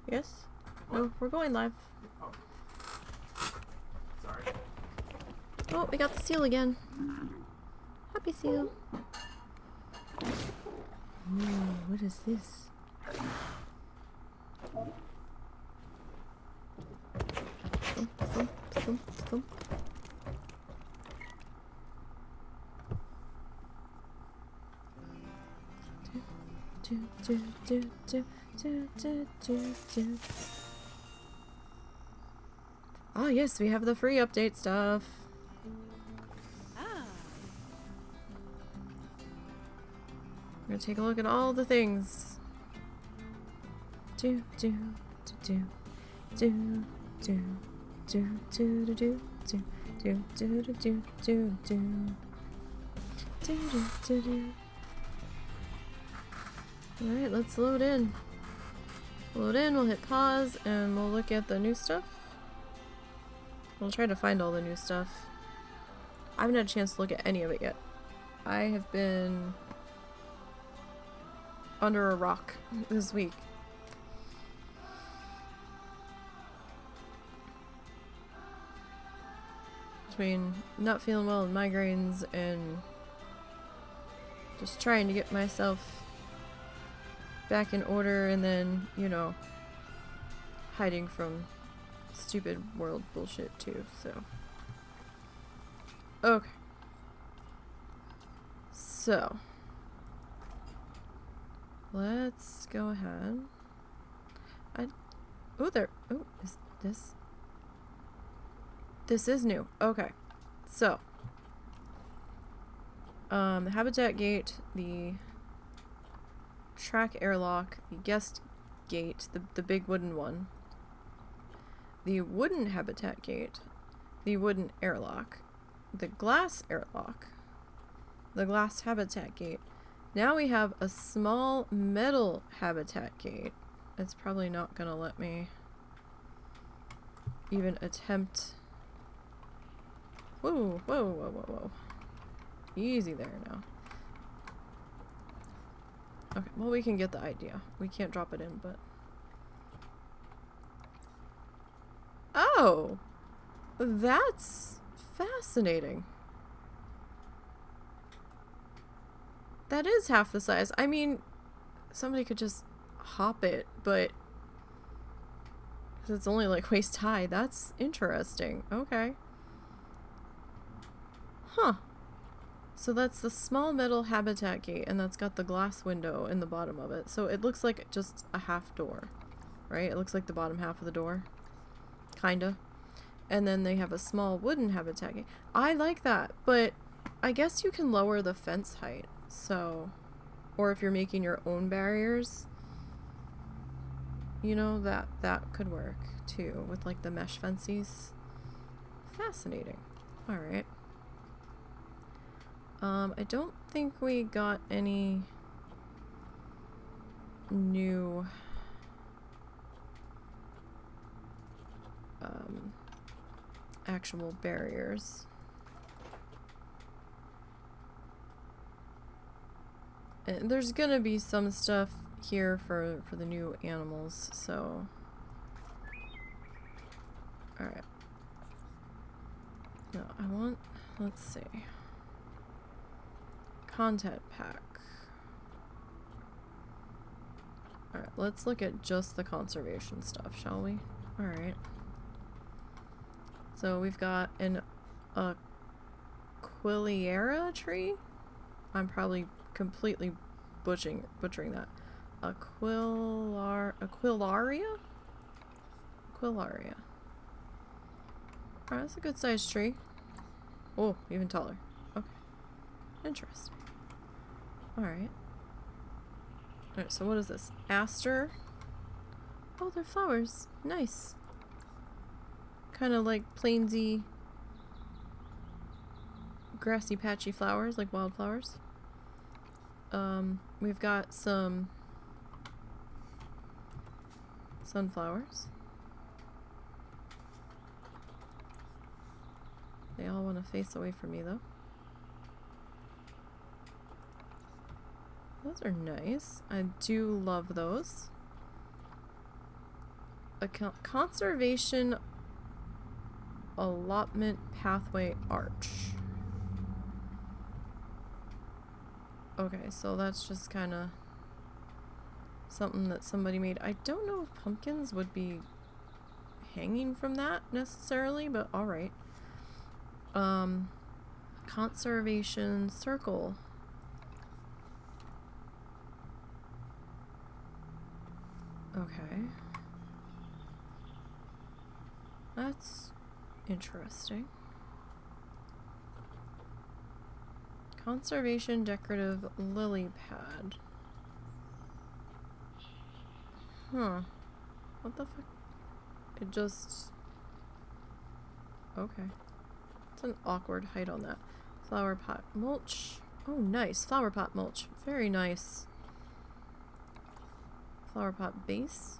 Yes? No, we're going live. Oh. Sorry. Oh, we got the seal again. Happy seal. Ooh, what is this? Thump, thump, thump, thump. Ah, yes, we have the free update stuff. We're gonna take a look at all the things. Do do do do do do do do do do do do do do do do do do. Alright, let's load in. Load in, we'll hit pause, and we'll look at the new stuff. We'll try to find all the new stuff. I haven't had a chance to look at any of it yet. I have been under a rock this week. Between not feeling well and migraines and just trying to get myself back in order, and then, you know, hiding from stupid world bullshit too, so. Okay. So. Let's go ahead. Oh, there. Oh, is this? This is new. Okay. So. The habitat gate, the track airlock, the guest gate, the big wooden one, the wooden habitat gate, the wooden airlock, the glass airlock, the glass habitat gate. Now we have a small metal habitat gate. It's probably not gonna let me even attempt. Whoa, whoa, whoa, whoa, whoa. Easy there now. Okay, well, we can get the idea. We can't drop it in, but... Oh! That's fascinating. That is half the size. I mean, somebody could just hop it, but... Because it's only like waist high. That's interesting. Okay. Huh. So that's the small metal habitat gate, and that's got the glass window in the bottom of it. So it looks like just a half door, right? It looks like the bottom half of the door. Kinda. And then they have a small wooden habitat gate. I like that, but I guess you can lower the fence height. So, or if you're making your own barriers, you know, that could work too, with like the mesh fences. Fascinating. Alright. I don't think we got any new actual barriers. And there's gonna be some stuff here for the new animals, so... Alright. No, I want... Let's see. Content pack. Alright, let's look at just the conservation stuff, shall we? Alright. So we've got an Aquiliera tree? I'm probably completely butchering that. Aquilaria? Aquilaria. Alright, that's a good sized tree. Oh, even taller. Okay. Interesting. Alright. Alright, so what is this? Aster? Oh, they're flowers. Nice. Kind of like plainsy, grassy, patchy flowers, like wildflowers. We've got some sunflowers. They all want to face away from me, though. Those are nice. I do love those. A conservation allotment pathway arch. Okay, so that's just kind of something that somebody made. I don't know if pumpkins would be hanging from that necessarily, but alright. Conservation circle. Okay. That's interesting. Conservation decorative lily pad. Huh. What the fuck? It just... Okay. It's an awkward height on that. Flower pot mulch. Oh, nice. Flower pot mulch. Very nice. Flower pot base.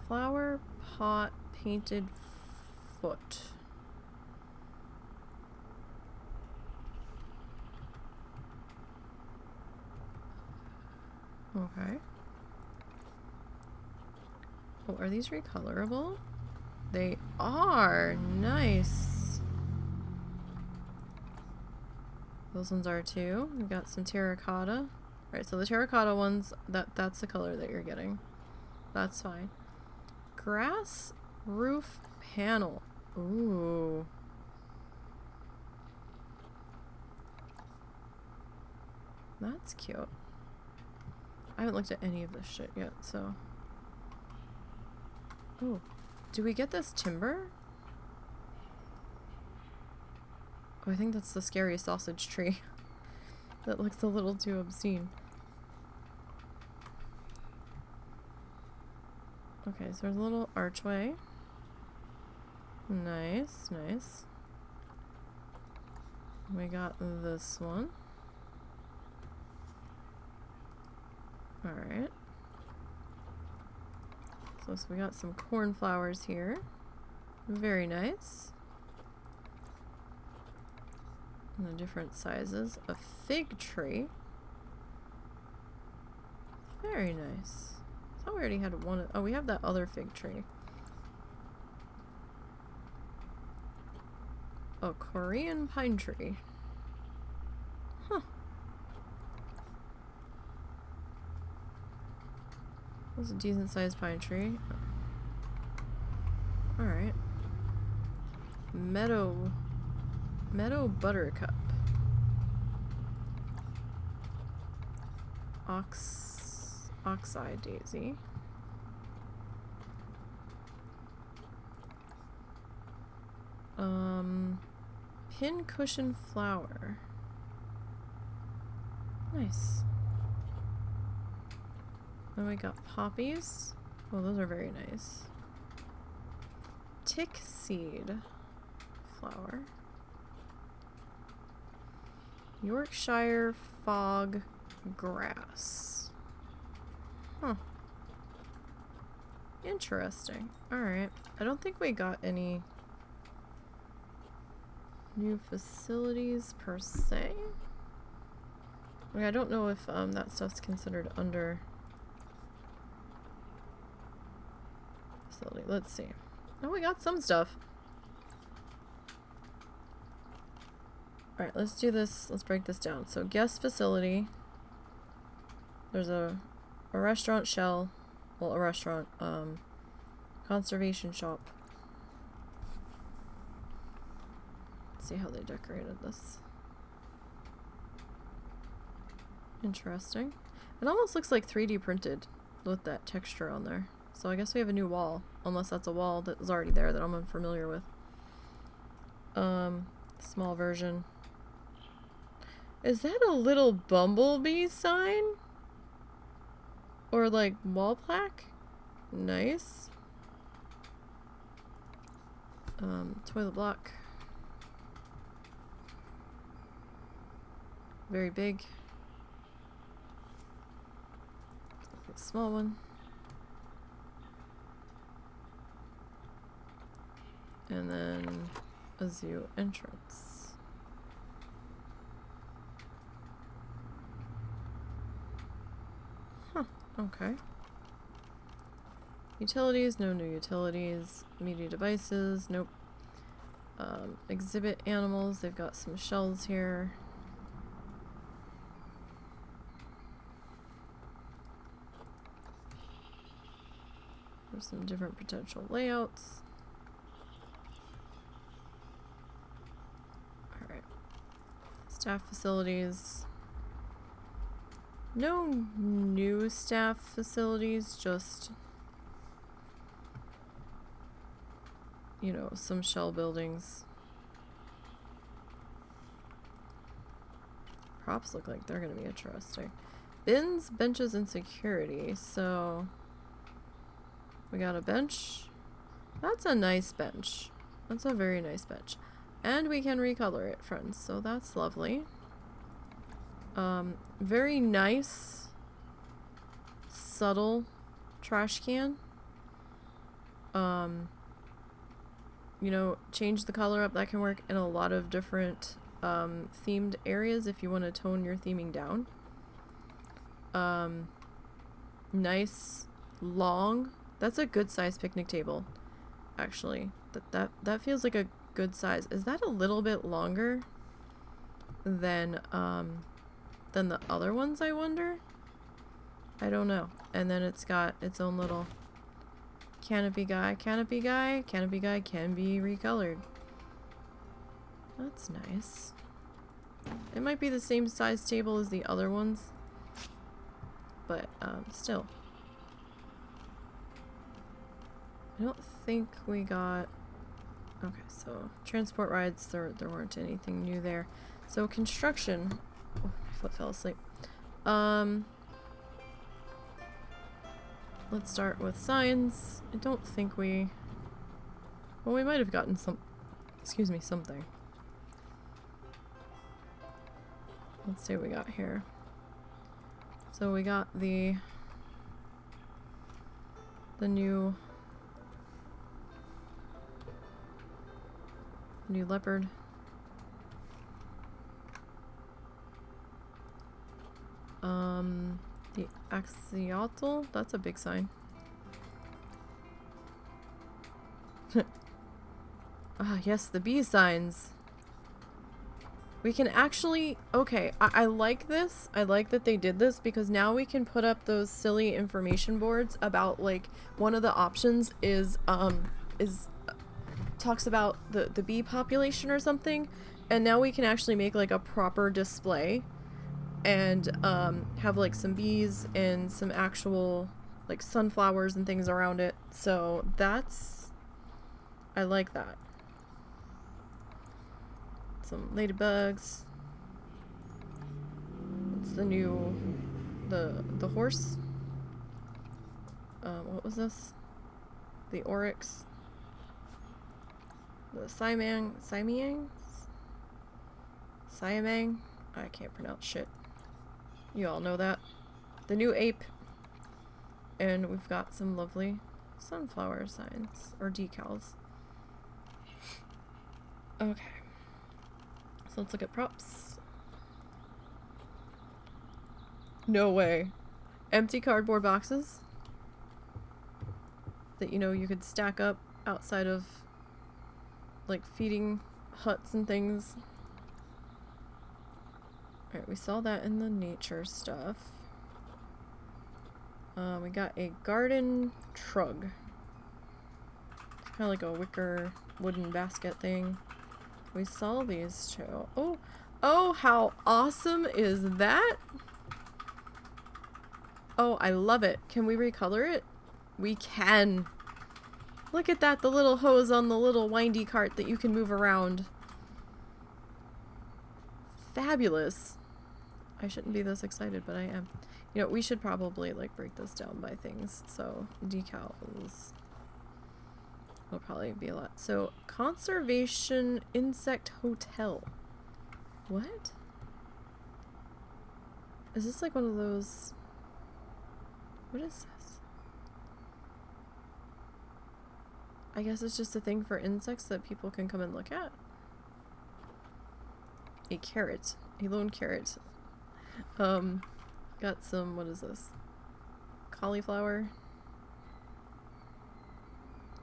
Flower pot painted foot. Okay. Oh, are these recolorable? They are! Nice! Those ones are too. We got some terracotta. Right, so the terracotta ones, that's the color that you're getting. That's fine. Grass roof panel. Ooh. That's cute. I haven't looked at any of this shit yet, so... Oh. Do we get this timber? Oh, I think that's the scary sausage tree. That looks a little too obscene. Okay, so there's a little archway. Nice, nice. We got this one. Alright. So we got some cornflowers here. Very nice. And the different sizes. A fig tree. Very nice. I thought we already had one. Oh, we have that other fig tree. Oh, Korean pine tree. Huh. That's a decent sized pine tree. Alright. Meadow buttercup. Oxeye daisy. Pin cushion flower. Nice. Then we got poppies. Oh, those are very nice. Tick seed flower. Yorkshire fog grass. Huh. Interesting. Alright. I don't think we got any new facilities per se. I don't know if that stuff's considered under facility. Let's see. Oh, we got some stuff. Alright, let's do this. Let's break this down. So, guest facility. There's a restaurant shell. Well, a restaurant. Conservation shop. Let's see how they decorated this. Interesting. It almost looks like 3D printed with that texture on there. So I guess we have a new wall. Unless that's a wall that was already there that I'm unfamiliar with. Small version. Is that a little bumblebee sign? Or like wall plaque? Nice. Toilet block. Very big. A small one. And then a zoo entrance. Huh, okay. Utilities, no new utilities. Media devices, nope. Exhibit animals, they've got some shells here. There's some different potential layouts. Alright. Staff facilities. No new staff facilities, just, you know, some shell buildings. Props look like they're gonna be interesting. Bins, benches, and security. So we got a bench. That's a nice bench. That's a very nice bench. And we can recolor it, friends, so that's lovely. Very nice, subtle trash can. You know, change the color up. That can work in a lot of different themed areas if you want to tone your theming down. Nice, long. That's a good size picnic table, actually. That feels like a good size. Is that a little bit longer than the other ones, I wonder? I don't know. And then it's got its own little canopy guy. Canopy guy can be recolored. That's nice. It might be the same size table as the other ones, but still. I don't think we got... Okay, so transport rides, there weren't anything new there. So construction... Oh, my foot fell asleep. Let's start with signs. I don't think we... Well, we might have gotten some... Excuse me, something. Let's see what we got here. So we got the new leopard. The axolotl, that's a big sign. Ah, yes, the bee signs. We can actually, okay, I like this. I like that they did this because now we can put up those silly information boards about, like, one of the options is talks about the bee population or something, and now we can actually make like a proper display and have like some bees and some actual like sunflowers and things around it. So that's, I like that. Some ladybugs. What's the new, the horse? What was this? The oryx. The Siamang? I can't pronounce shit. You all know that. The new ape. And we've got some lovely sunflower signs, or decals. Okay. So let's look at props. No way. Empty cardboard boxes that, you know, you could stack up outside of like feeding huts and things. Alright, we saw that in the nature stuff. We got a garden trug. Kind of like a wicker wooden basket thing. We saw these two. Oh, how awesome is that? Oh, I love it. Can we recolor it? We can. Look at that, the little hose on the little windy cart that you can move around. Fabulous. I shouldn't be this excited, but I am. You know, we should probably like break this down by things. So decals will probably be a lot. So conservation insect hotel. What? Is this like one of those? What is this? I guess it's just a thing for insects that people can come and look at. A carrot. A lone carrot. Got some, what is this? cauliflower.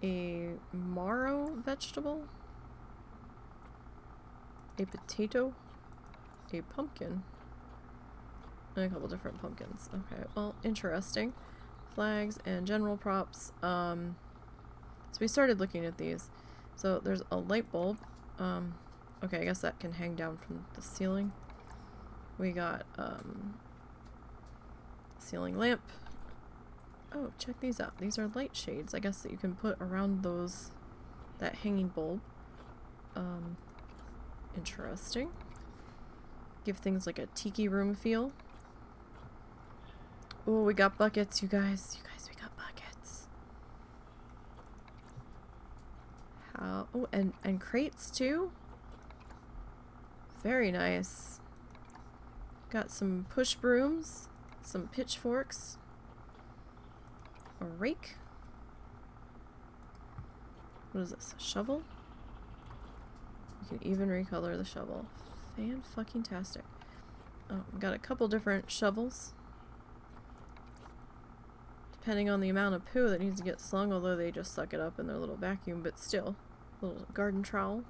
A marrow vegetable. A potato. A pumpkin. And a couple different pumpkins. Okay, well, interesting. Flags and general props. So we started looking at these. So there's a light bulb. Okay, I guess that can hang down from the ceiling. We got ceiling lamp. Oh, check these out. These are light shades, I guess, that you can put around that hanging bulb. Interesting. Give things like a tiki room feel. Oh, we got buckets, you guys. You guys, we got buckets. How? Oh, and crates too. Very nice. Got some push brooms, some pitchforks, a rake. What is this? A shovel? You can even recolor the shovel. Fan-fucking-tastic. Oh, we got a couple different shovels. Depending on the amount of poo that needs to get slung, although they just suck it up in their little vacuum, but still. Little garden trowel.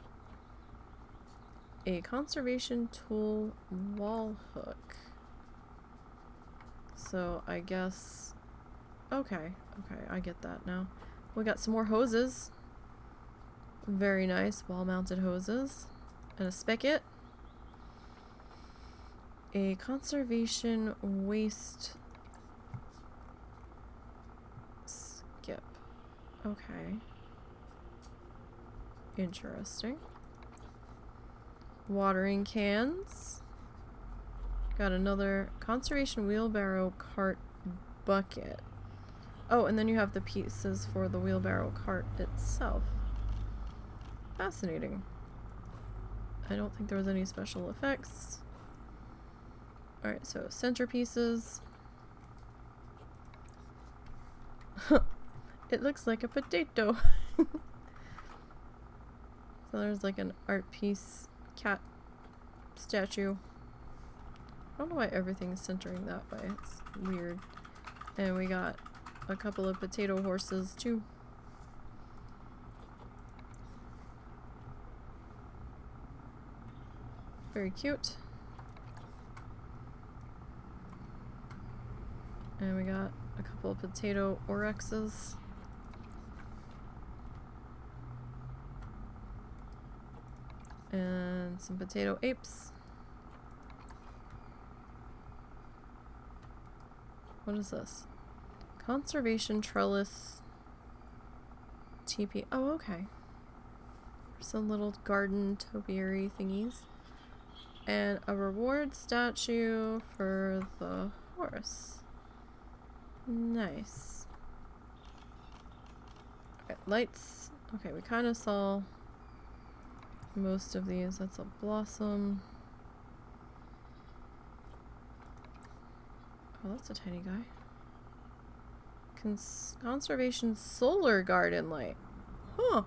A conservation tool wall hook. So I guess... Okay, I get that now. We got some more hoses. Very nice wall-mounted hoses. And a spigot. A conservation waste skip. Okay. Interesting. Watering cans. Got another conservation wheelbarrow cart bucket. Oh, and then you have the pieces for the wheelbarrow cart itself. Fascinating. I don't think there was any special effects. Alright, so centerpieces. It looks like a potato. So there's like an art piece cat statue. I don't know why everything's centering that way. It's weird. And we got a couple of potato horses too. Very cute. And we got a couple of potato oryxes. And some potato apes. What is this? Conservation trellis TP. Oh, okay. Some little garden topiary thingies. And a reward statue for the horse. Nice. Okay, lights. Okay, we kind of saw most of these. That's a blossom. Oh, that's a tiny guy. Conservation solar garden light. Huh.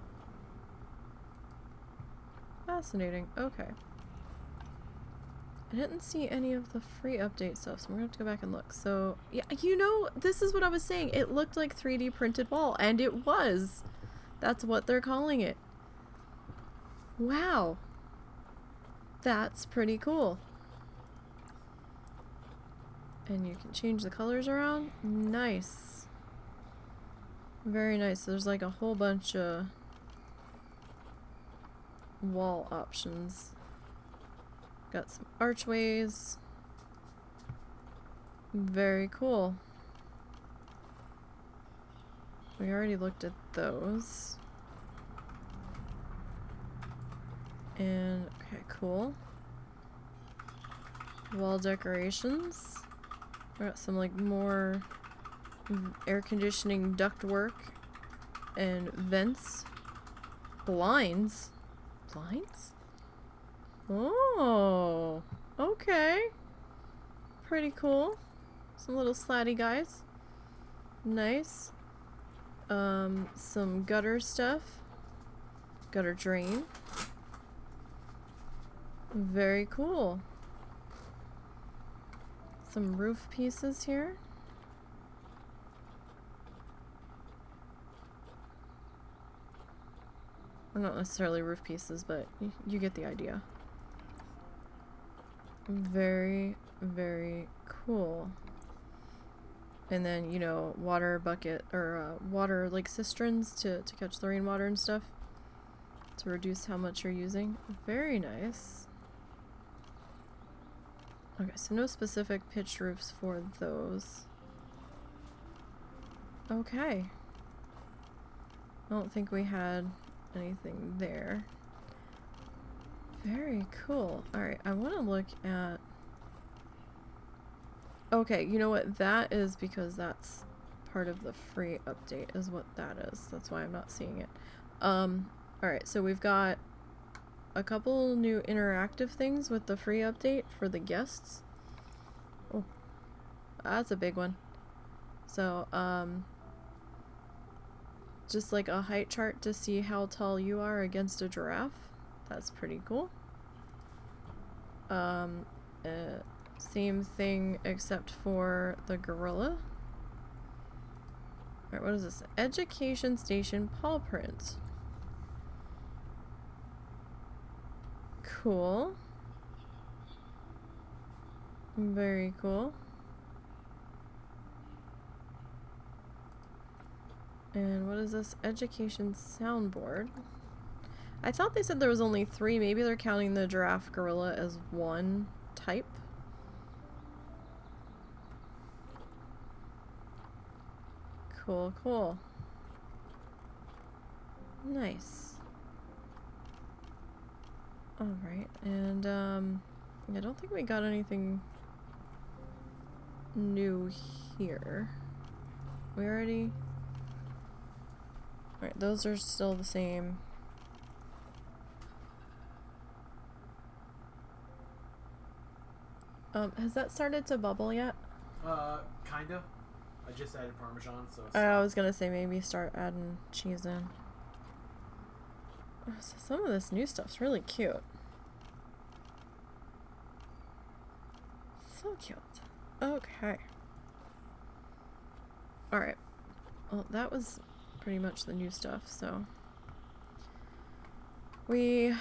Fascinating. Okay. I didn't see any of the free update stuff, so we're gonna have to go back and look. So, yeah, you know, this is what I was saying. It looked like 3D printed wall, and it was. That's what they're calling it. Wow. That's pretty cool. And you can change the colors around. Nice. Very nice. So there's like a whole bunch of wall options. Got some archways. Very cool. We already looked at those. And, okay, cool. Wall decorations. We got some, like, more air conditioning ductwork and vents. Blinds. Blinds? Oh, okay. Pretty cool. Some little slatty guys. Nice. Some gutter stuff. Gutter drain. Very cool. Some roof pieces here. Or not necessarily roof pieces, but you get the idea. Very, very cool. And then, you know, water bucket, or water, like, cisterns to catch the rainwater and stuff. To reduce how much you're using. Very nice. Okay, so no specific pitched roofs for those. Okay. I don't think we had anything there. Very cool. Alright, I want to look at... Okay, you know what? That is because that's part of the free update is what that is. That's why I'm not seeing it. Alright, so we've got a couple new interactive things with the free update for the guests. Oh, that's a big one. So, just like a height chart to see how tall you are against a giraffe. That's pretty cool. Same thing except for the gorilla. Alright, what is this? Education station paw print. Cool. Very cool. And what is this? Education soundboard. I thought they said there was only 3. Maybe they're counting the giraffe gorilla as one type. Cool, cool. Nice. Alright, and I don't think we got anything new here. We already... Alright, those are still the same. Has that started to bubble yet? Kinda. I just added Parmesan, so it's I was gonna say maybe start adding cheese in. Oh, so some of this new stuff's really cute. So cute. Okay. Alright. Well, that was pretty much the new stuff, so... When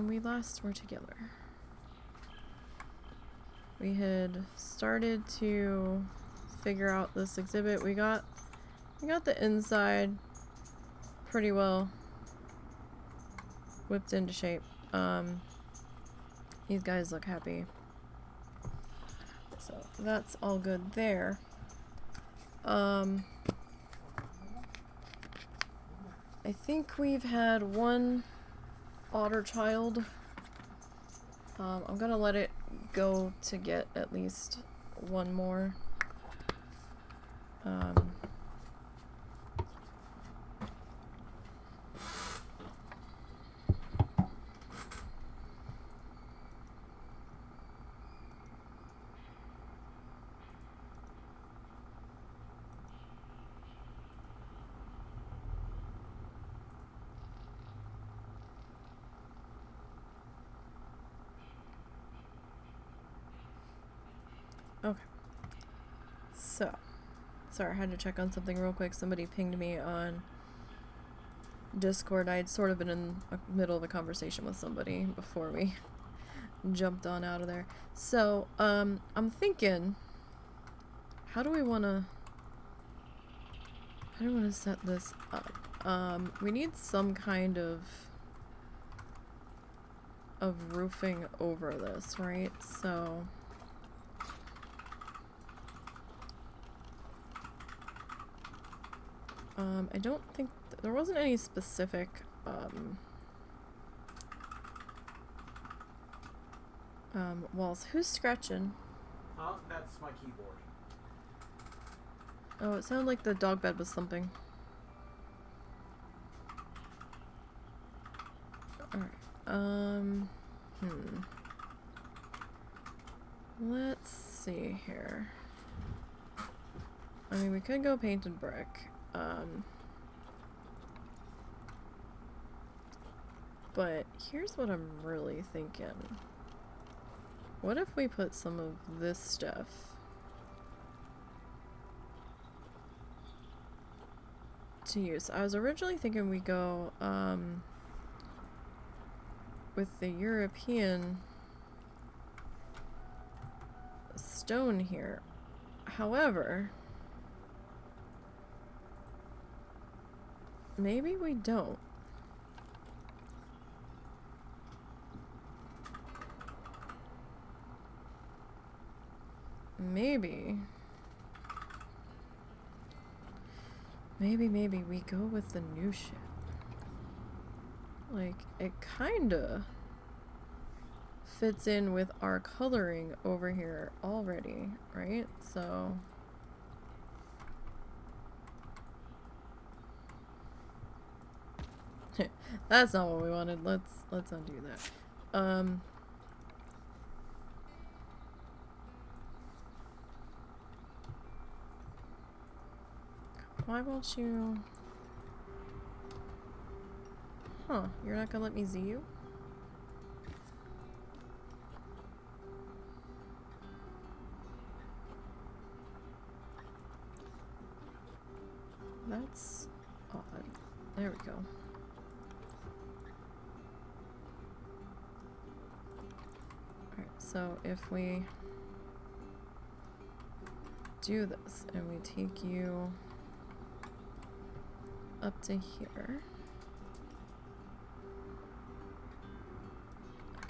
we last were together, we had started to figure out this exhibit. We got the inside pretty well whipped into shape. These guys look happy. So that's all good there. I think we've had one otter child. I'm gonna let it go to get at least one more. Okay. So, sorry, I had to check on something real quick. Somebody pinged me on Discord. I had sort of been in the middle of a conversation with somebody before we jumped on out of there. So, I'm thinking, how do we want to set this up? We need some kind of roofing over this, right? So... I don't think there wasn't any specific walls. Who's scratching? That's my keyboard. Oh, it sounded like the dog bed was thumping. Alright, let's see here. I mean, we could go painted brick. But here's what I'm really thinking. What if we put some of this stuff to use. I was originally thinking we go with the European stone here. However, maybe we don't. Maybe we go with the new shit. Like, it kinda fits in with our coloring over here already, right? So that's not what we wanted. Let's undo that. Why won't you? Huh, you're not gonna let me see you? That's odd. There we go. Alright, so if we do this and we take you up to here.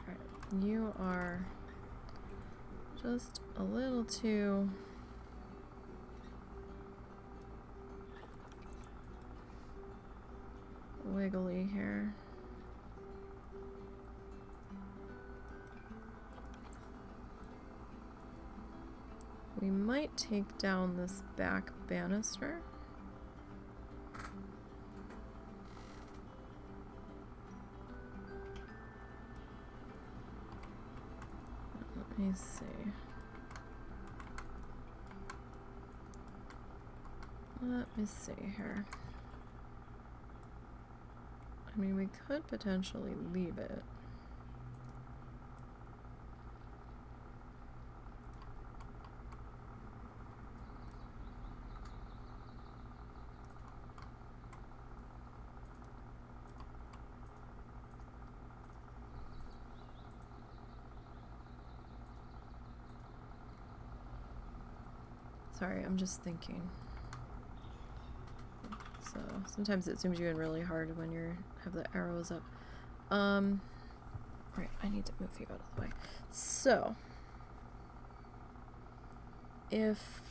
Alright, you are just a little too wiggly here. We might take down this back banister. Let me see. Let me see here. I mean, we could potentially leave it. Sorry, I'm just thinking. So sometimes it zooms you in really hard when you have the arrows up. Right, I need to move you out of the way. So if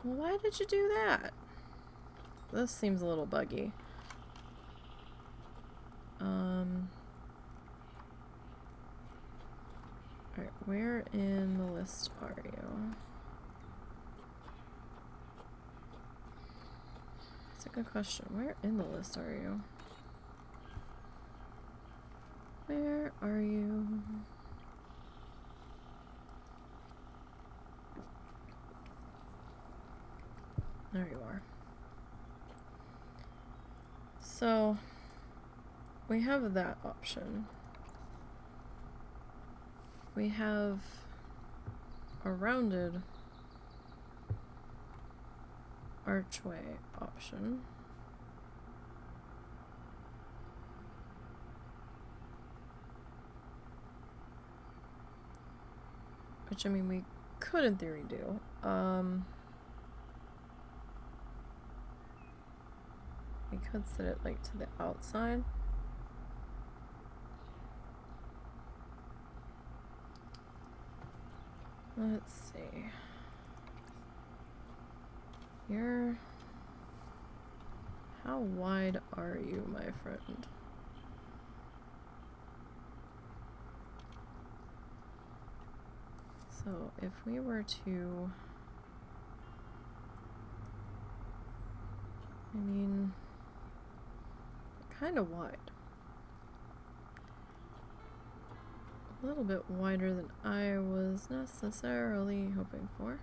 well, why did you do that? This seems a little buggy. Alright, where in the list are you? That's a good question. Where in the list are you? Where are you? There you are. So, we have that option. We have a rounded archway option. Which, I mean, we could in theory do. We could set it like to the outside. Let's see. How wide are you, my friend? So if we were to, I mean, kind of wide. A little bit wider than I was necessarily hoping for.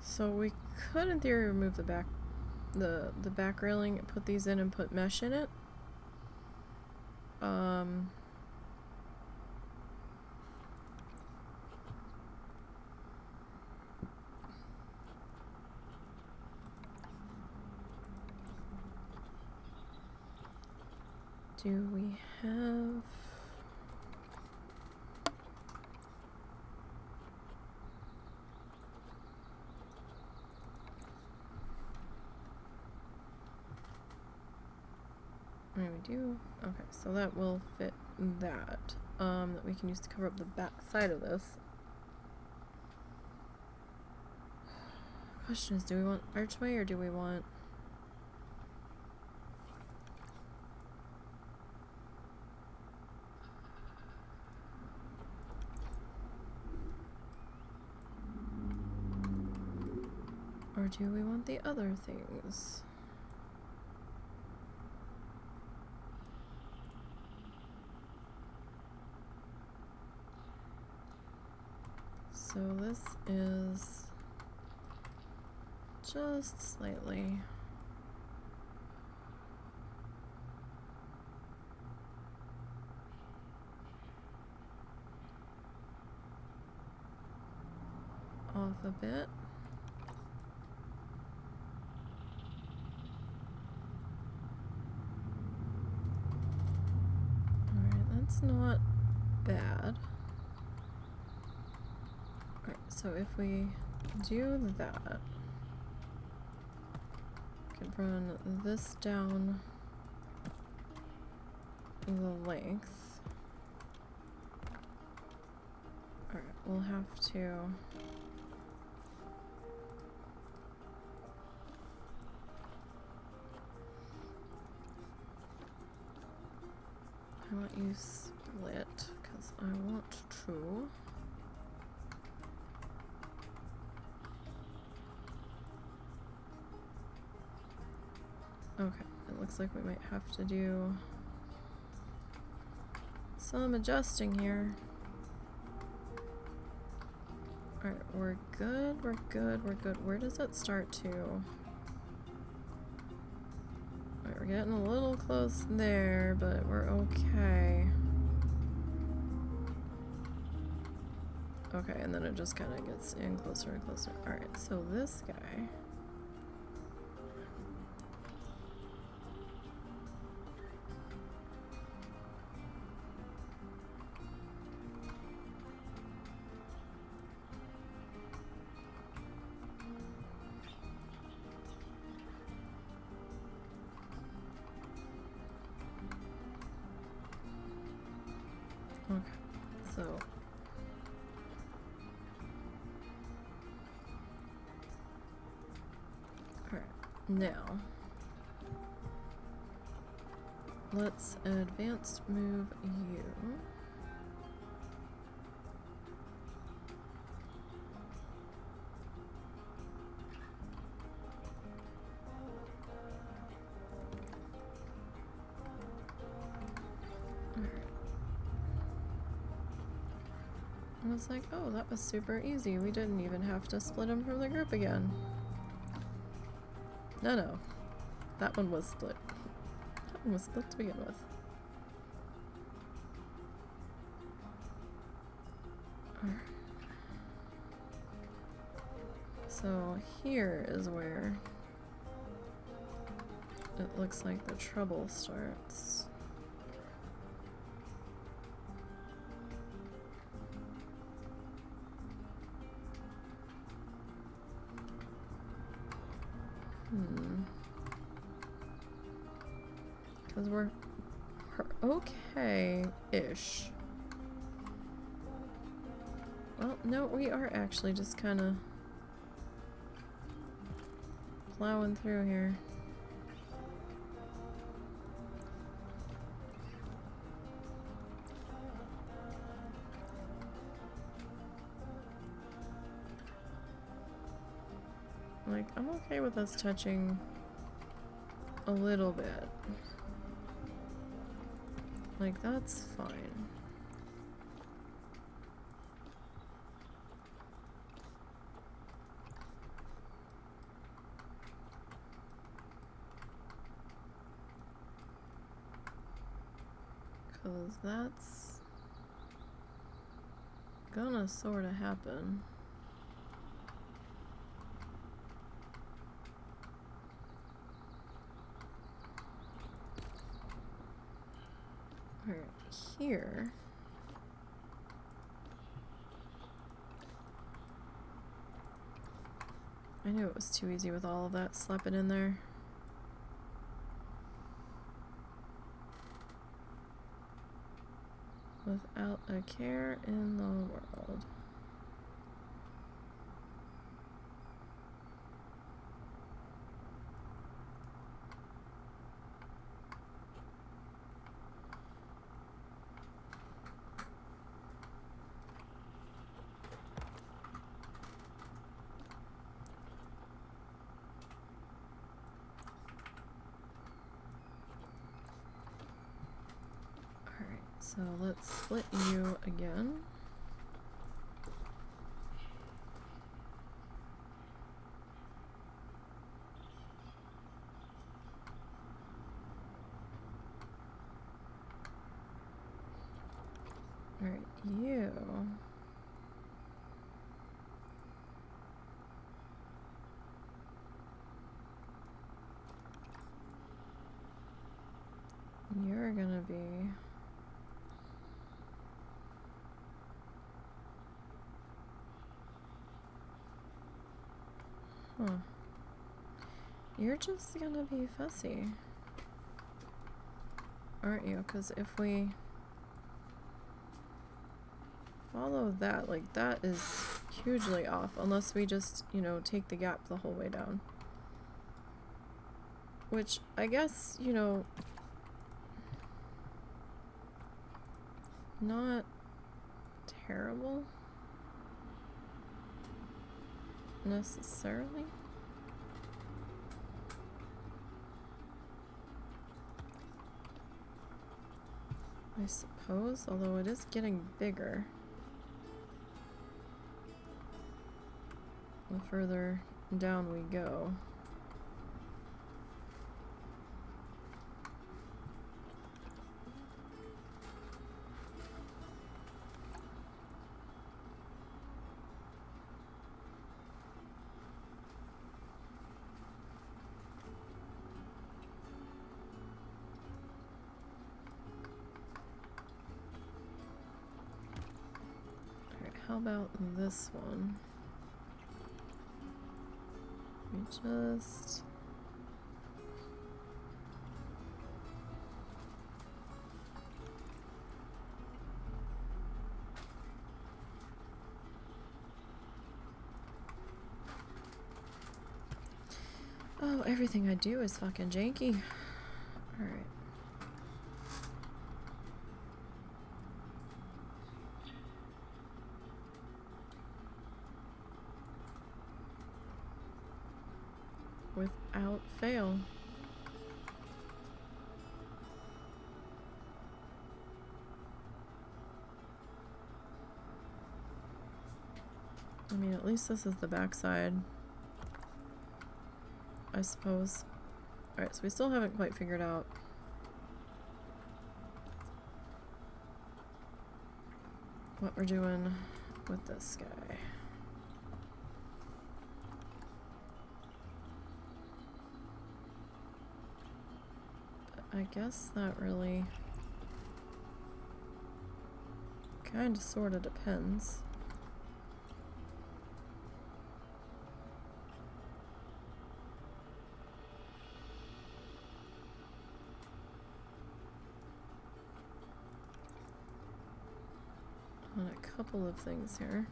So we could in theory remove the back the back railing, put these in and put mesh in it. Do we have... We do. Okay, so that will fit that. That we can use to cover up the back side of this. Question is, do we want archway or do we want... Or do we want the other things? So this is just slightly off a bit. Alright, that's not bad. Alright, so if we do that, we can run this down the length. Alright, we'll have to... I want you split, because I want to. Okay, it looks like we might have to do some adjusting here. Alright, we're good, we're good, we're good. Where does it start to? Alright, we're getting a little close there, but we're okay. Okay, and then it just kind of gets in closer and closer. Alright, so this guy... Okay, so alright, now let's advanced move you. I was like, oh, that was super easy. We didn't even have to split him from the group again. No. That one was split. That one was split to begin with. Alright. So here is where it looks like the trouble starts. Because we're okay-ish. Well, no, we are actually just kind of plowing through here. Like, I'm okay with us touching a little bit. Like, that's fine. Because that's gonna sort of happen. Alright, here. I knew it was too easy with all of that slapping in there. Without a care in the world. So let's split you again. Alright, you. You're gonna be... Huh. You're just gonna be fussy. Aren't you? Because if we follow that, like, that is hugely off. Unless we just, you know, take the gap the whole way down. Which, I guess, you know, not terrible. Necessarily. I suppose, although it is getting bigger the further down we go. How about this one? We just... Oh, everything I do is fucking janky. Alright. Without fail. I mean, at least this is the backside, I suppose. Alright, so we still haven't quite figured out what we're doing with this guy. I guess that really kind of sort of depends. On a couple of things here.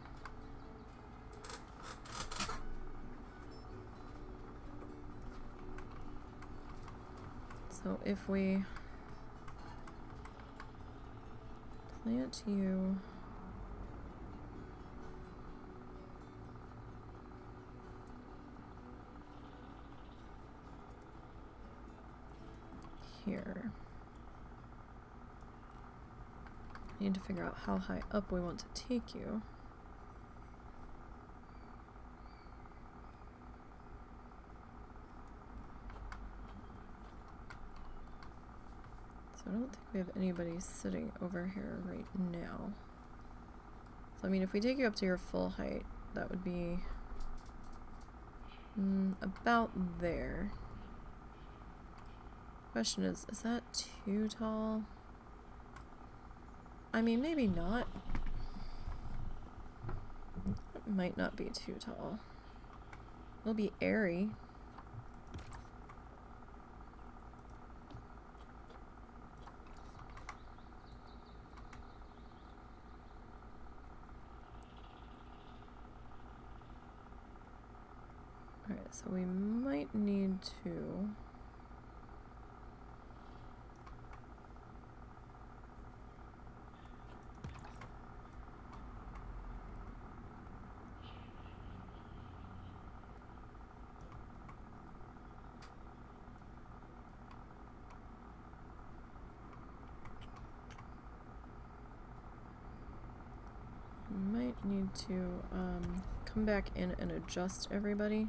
So if we plant you here, need to figure out how high up we want to take you. So So I don't think we have anybody sitting over here right now. So I mean, if we take you up to your full height, that would be about there. Question is that too tall? I mean, maybe not. It might not be too tall. It'll be airy. Alright, so we might need to come back in and adjust everybody.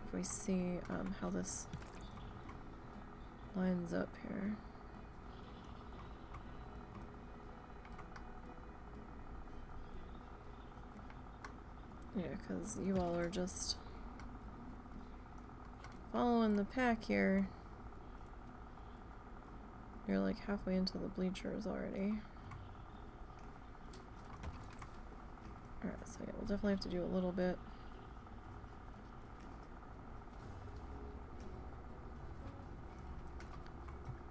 If we see how this lines up here. Yeah, because you all are just following the pack here. You're like halfway into the bleachers already. Alright, so yeah, we'll definitely have to do a little bit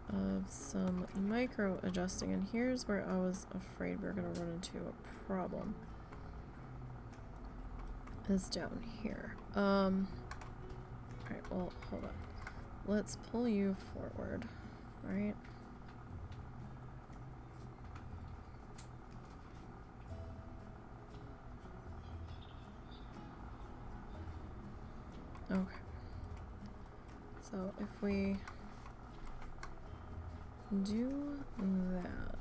of some micro adjusting, and here's where I was afraid we were going to run into a problem. Is down here. Alright, well, hold on. Let's pull you forward, right? Okay. So if we do that.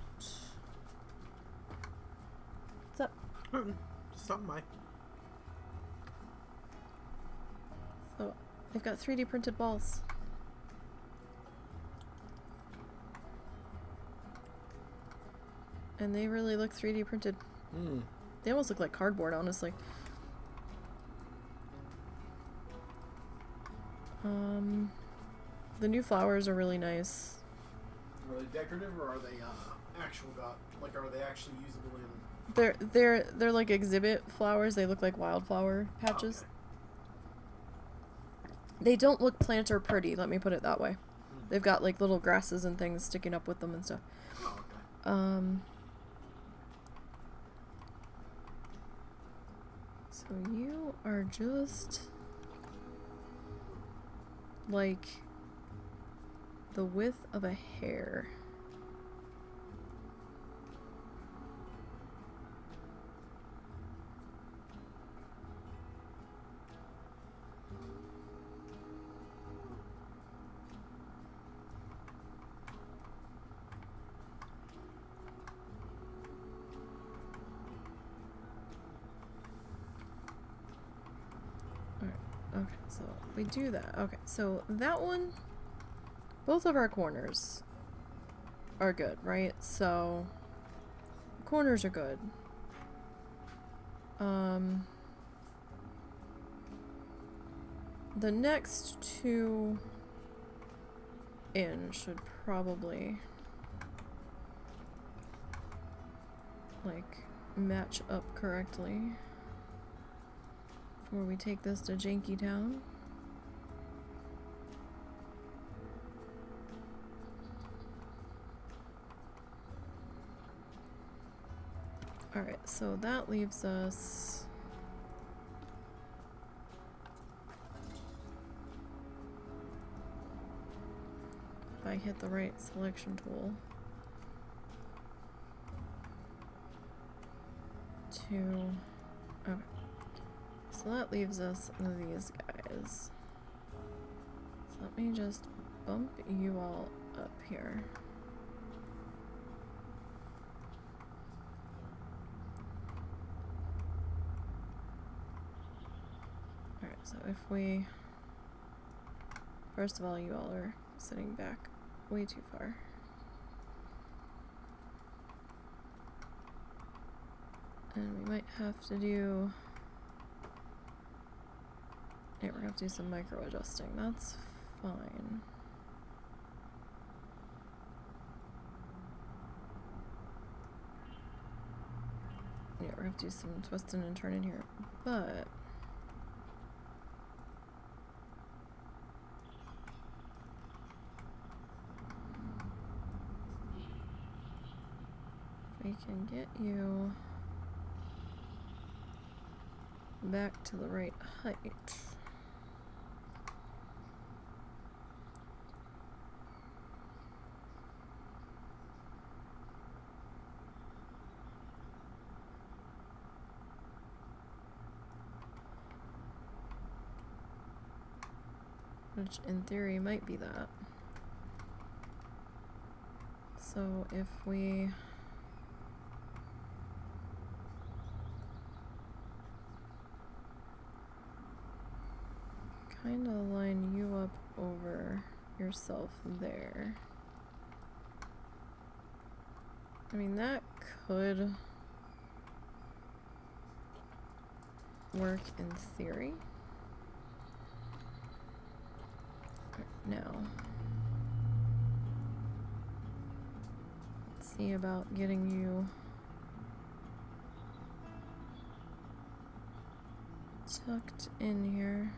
What's up? Something, Mike. So they've got 3D printed balls. And they really look 3D printed. They almost look like cardboard, honestly. The new flowers are really nice. Are they decorative or are they actual like are they actually usable in? They're like exhibit flowers. They look like wildflower patches. Okay. They don't look planter pretty, let me put it that way. They've got like little grasses and things sticking up with them and stuff. Oh, okay. So you are just like the width of a hair. Okay, so we do that. Okay, so that one, both of our corners are good, right? So corners are good. The next two in should probably like match up correctly before we take this to Janky Town. Alright, so that leaves us if I hit the right selection tool to okay. So that leaves us these guys. So let me just bump you all up here. Alright, So if we... First of all, you all are sitting back way too far. And we might have to do... Yeah, we're gonna have to do some micro adjusting. That's fine. Yeah, we're gonna have to do some twisting and turning here. But... we can get you back to the right height. Which in theory might be that. So if we kind of line you up over yourself there. I mean, that could work in theory. Now, let's see about getting you tucked in here.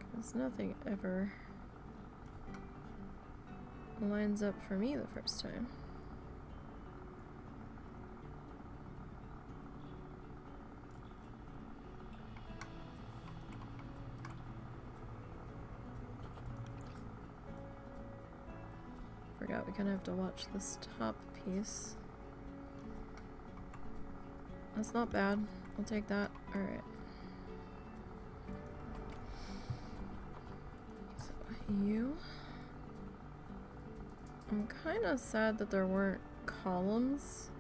Because nothing ever lines up for me the first time. Forgot we kind of have to watch this top piece. That's not bad. I'll take that. Alright. So, you. I'm kind of sad that there weren't columns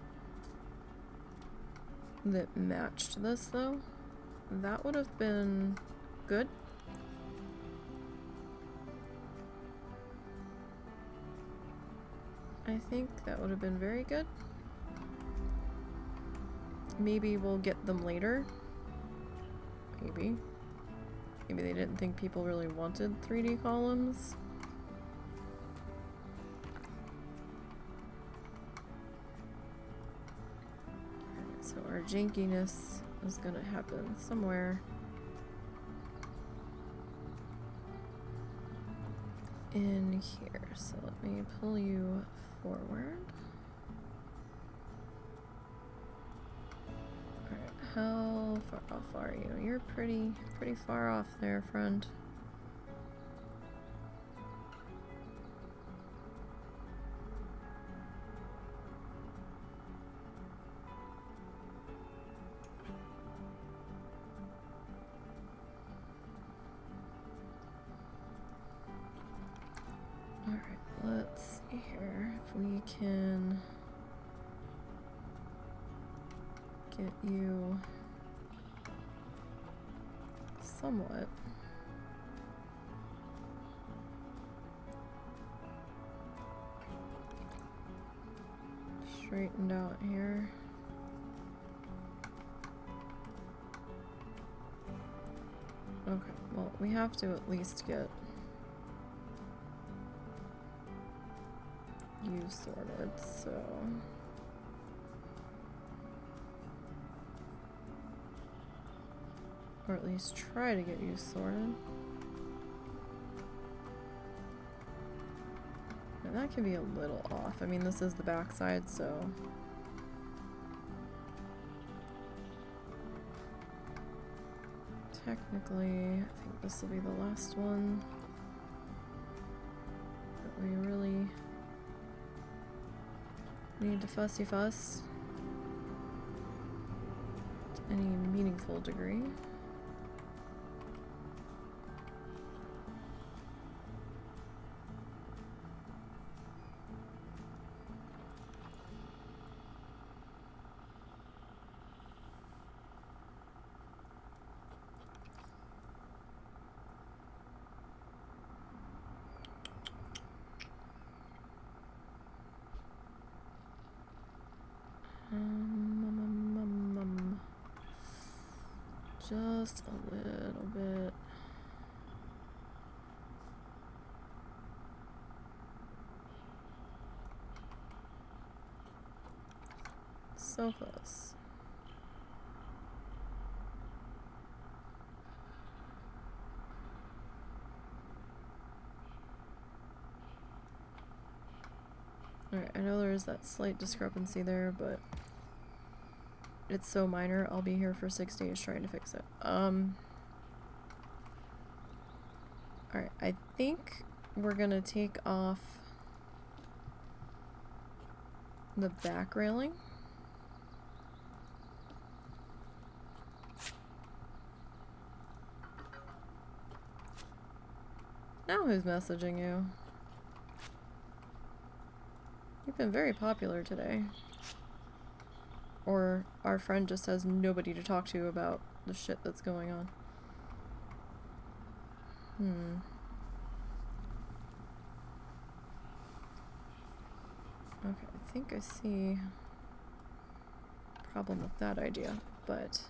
that matched this, though. That would have been good. I think that would have been very good. Maybe we'll get them later. Maybe. Maybe they didn't think people really wanted 3D columns. So our jankiness is gonna happen somewhere in here. So let me pull you forward. Alright, how far off are you? You're pretty far off there, friend. Let's see here if we can get you somewhat straightened out here. Okay, well, we have to at least get you sorted, so or at least try to get you sorted. And that can be a little off. I mean, this is the backside, so technically I think this will be the last one that we really need to fussy fuss to any meaningful degree. Just a little bit. So close. Alright, I know there is that slight discrepancy there, but it's so minor, I'll be here for 6 days trying to fix it. Alright, I think we're gonna take off the back railing. Now who's messaging you? You've been very popular today. Or our friend just has nobody to talk to about the shit that's going on. Okay, I think I see a problem with that idea, but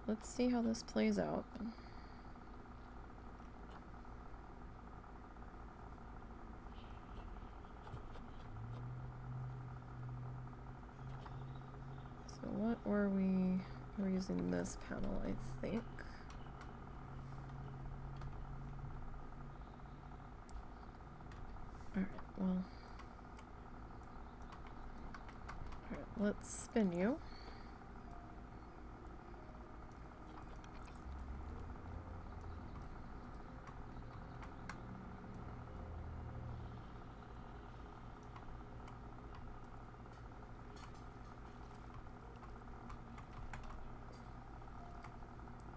let's see how this plays out. So what were we? We're using this panel, I think. Alright, well. Alright, let's spin you.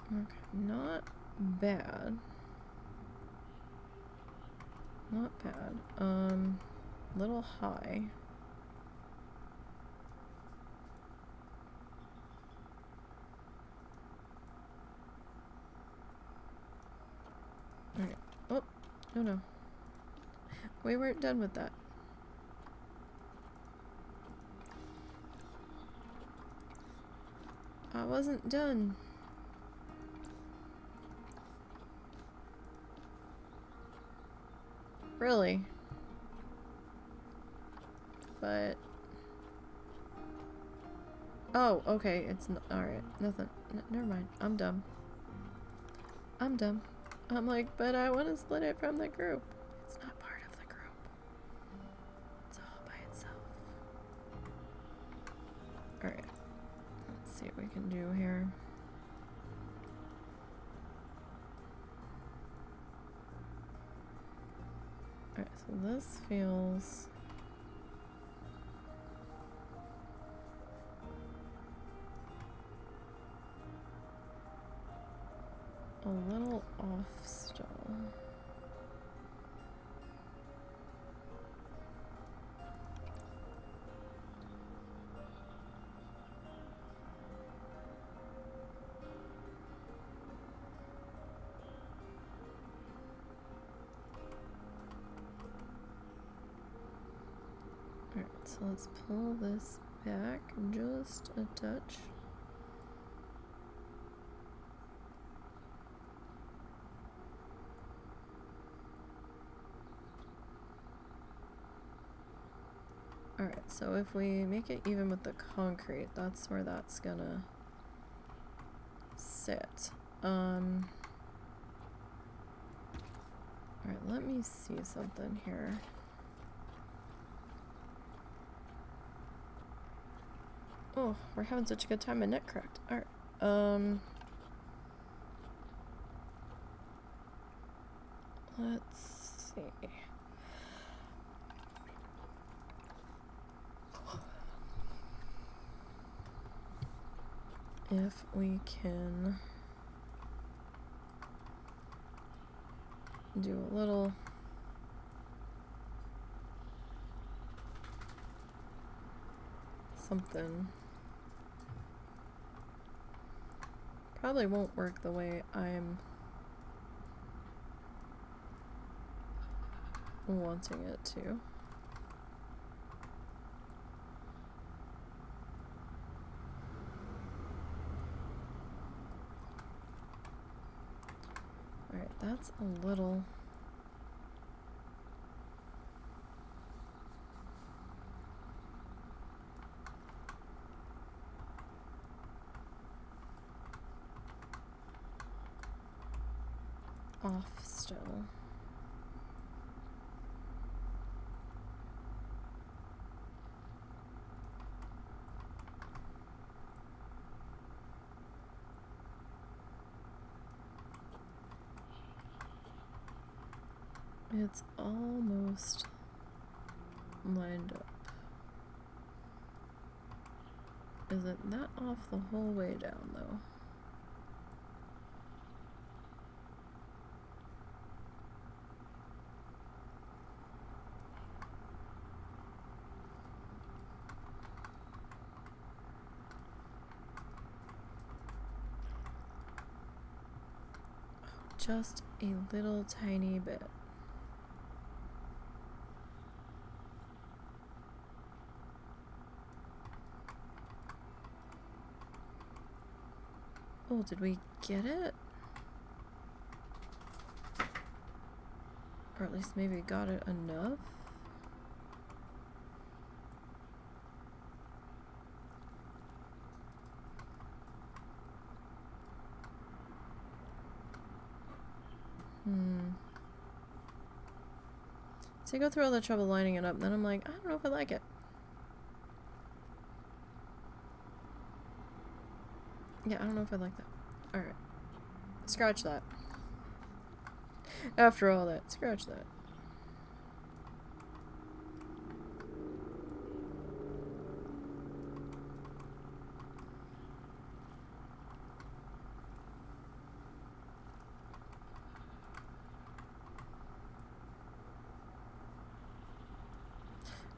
Okay, not bad. Not bad. Little high. Alright. Oh, no. We weren't done with that. I wasn't done. Really? But... oh, okay, it's alright, nothing. Never mind, I'm dumb. I'm like, but I want to split it from the group. It's not part of the group. It's all by itself. Alright, let's see what we can do here. Alright, so this feels... a little off still. Alright, so let's pull this back just a touch. Alright, so if we make it even with the concrete, that's where that's gonna sit. Alright, let me see something here. Oh, we're having such a good time, my neck cracked. Alright, let's see. If we can do a little something. Probably won't work the way I'm wanting it to. That's a little... off still. It's almost lined up. Is it not off the whole way down though? Just a little tiny bit. Oh, did we get it? Or at least maybe got it enough? So I go through all the trouble lining it up, and then I'm like, I don't know if I like it. Yeah, I don't know if I like that. Alright. Scratch that. After all that, scratch that.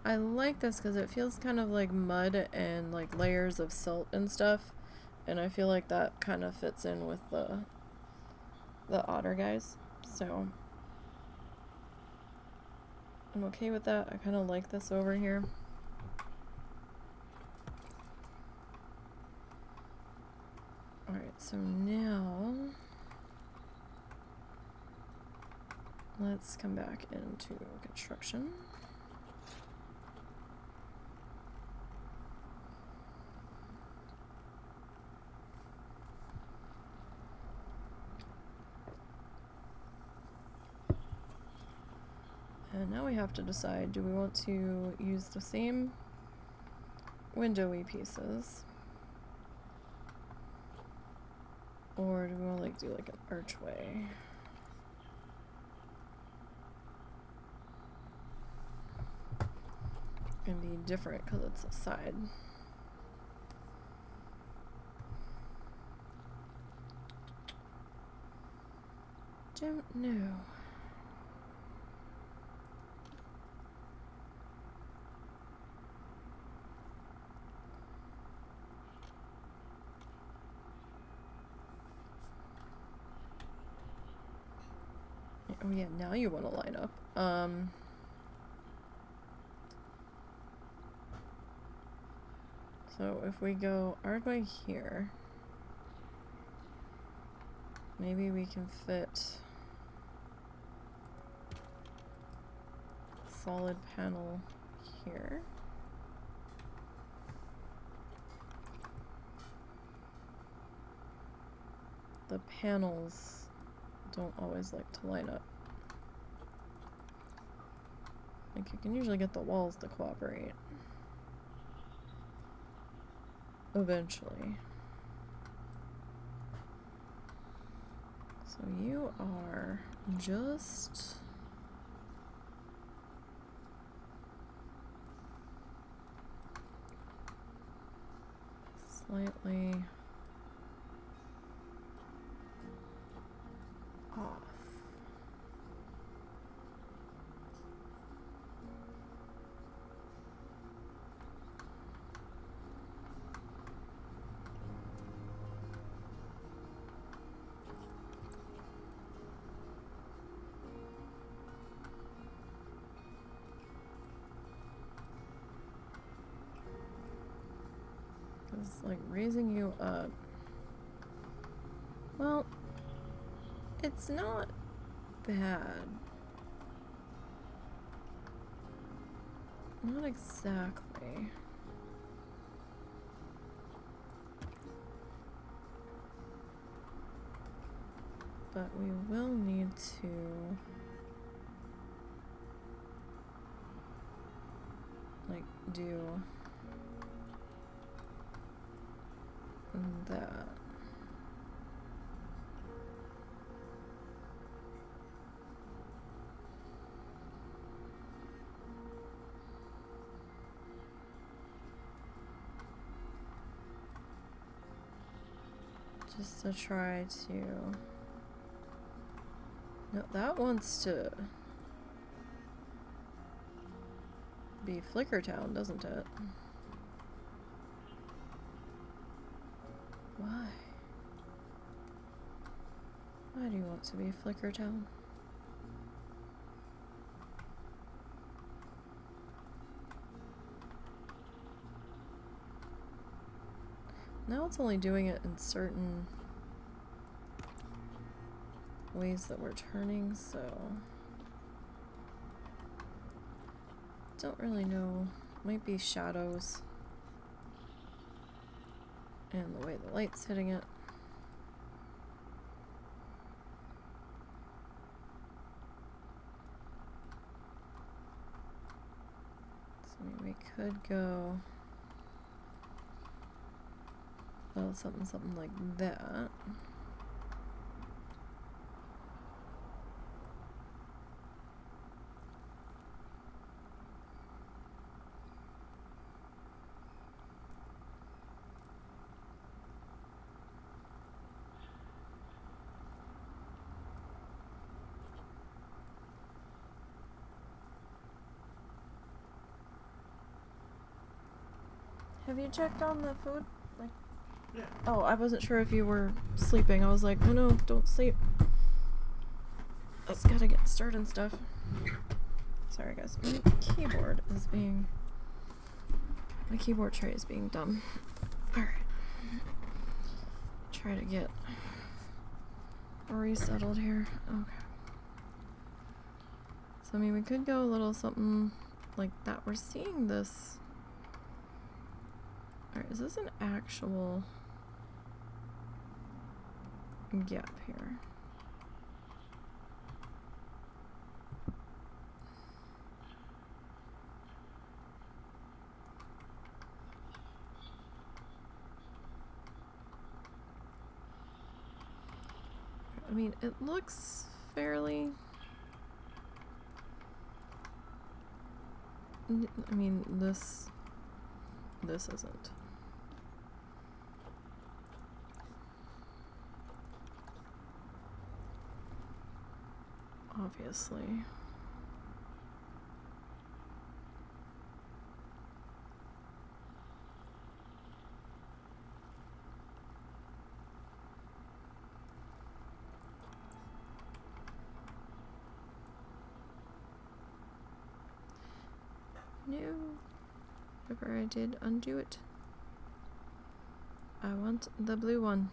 I like this because it feels kind of like mud and like layers of silt and stuff, and I feel like that kind of fits in with the otter guys, so I'm okay with that. I kind of like this over here. Alright, so now let's come back into construction. And now we have to decide, do we want to use the same windowy pieces? Or do we want to like do like an archway? And be different because it's a side. Don't know. Oh yeah, now you want to line up. So if we go our way here, maybe we can fit solid panel here. The panels don't always like to line up. Like you can usually get the walls to cooperate. Eventually. So you are just slightly off. It's like raising you up. Well, it's not bad. Not exactly. But we will need to like do that. Just to try to... No, that wants to be Flickertown, doesn't it? Why? Why do you want to be Flickertown? Now it's only doing it in certain ways that we're turning, so don't really know. Might be shadows and the way the light's hitting it. So I mean, we could go a little something like that. Have you checked on the food? Like, yeah. Oh, I wasn't sure if you were sleeping. I was like, oh no, don't sleep. Let's gotta get started and stuff. Sorry guys, my keyboard tray is being dumb. Alright. Try to get resettled here. Okay. So I mean, we could go a little something like that. We're seeing this. Alright, is this an actual gap here? I mean, it looks fairly... I mean, this isn't. Obviously. No. Whatever I did, undo it. I want the blue one.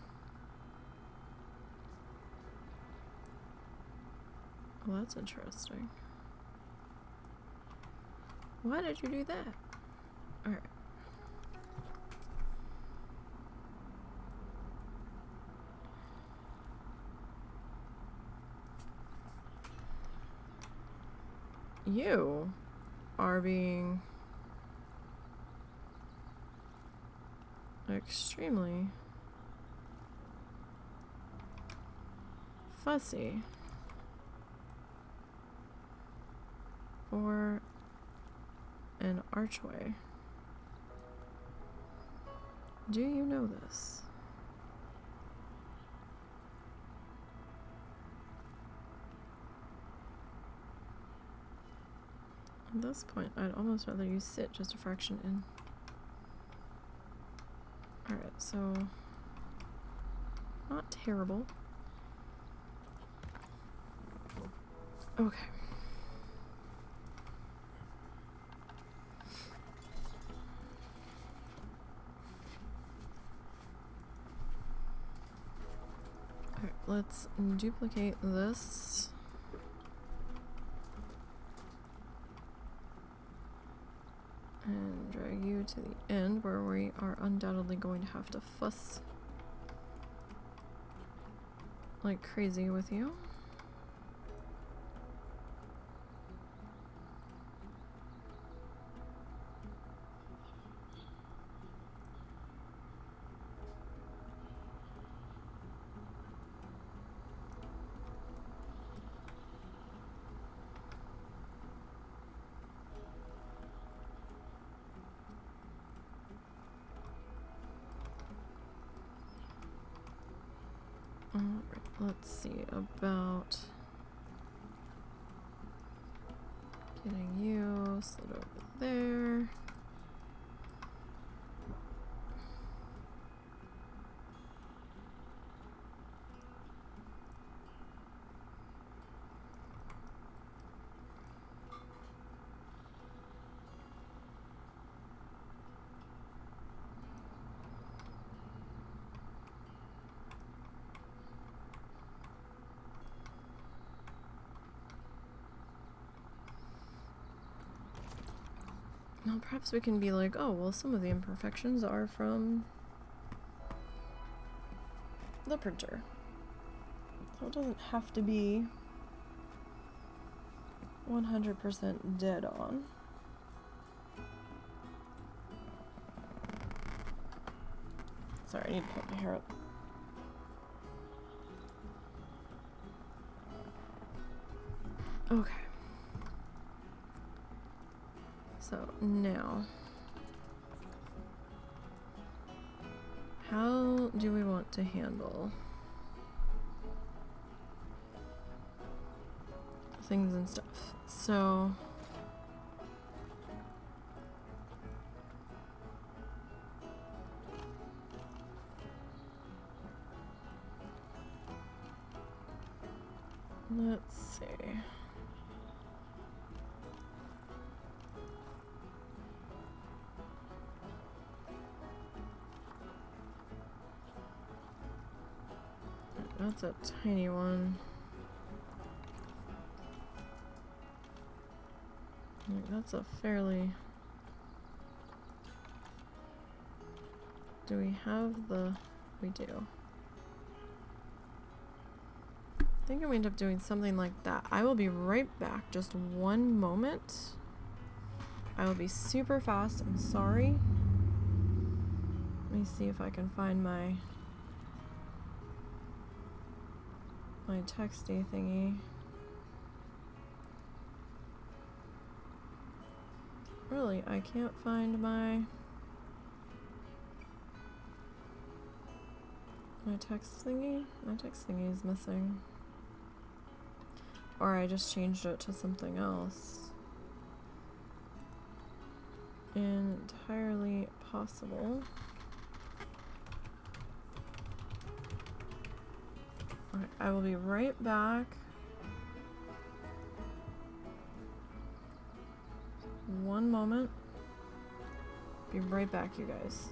Well, that's interesting. Why did you do that? Alright. You are being extremely fussy for an archway. Do you know this? At this point, I'd almost rather you sit just a fraction in. Alright, so... not terrible. Okay. Alright, let's duplicate this. drag you to the end where we are undoubtedly going to have to fuss like crazy with you. Alright, let's see about getting you slid over there. Well, perhaps we can be like, oh, well, some of the imperfections are from the printer. So it doesn't have to be 100% dead on. Sorry, I need to put my hair up. Okay. So now, how do we want to handle things and stuff? So let's see. That's a tiny one. Like, that's a fairly... Do we have the... We do. I think I'm going to end up doing something like that. I will be right back. Just one moment. I will be super fast. I'm sorry. Let me see if I can find my texty thingy. Really, I can't find my text thingy. My text thingy is missing. Or I just changed it to something else. Entirely possible. Okay, I will be right back. One moment. Be right back, you guys.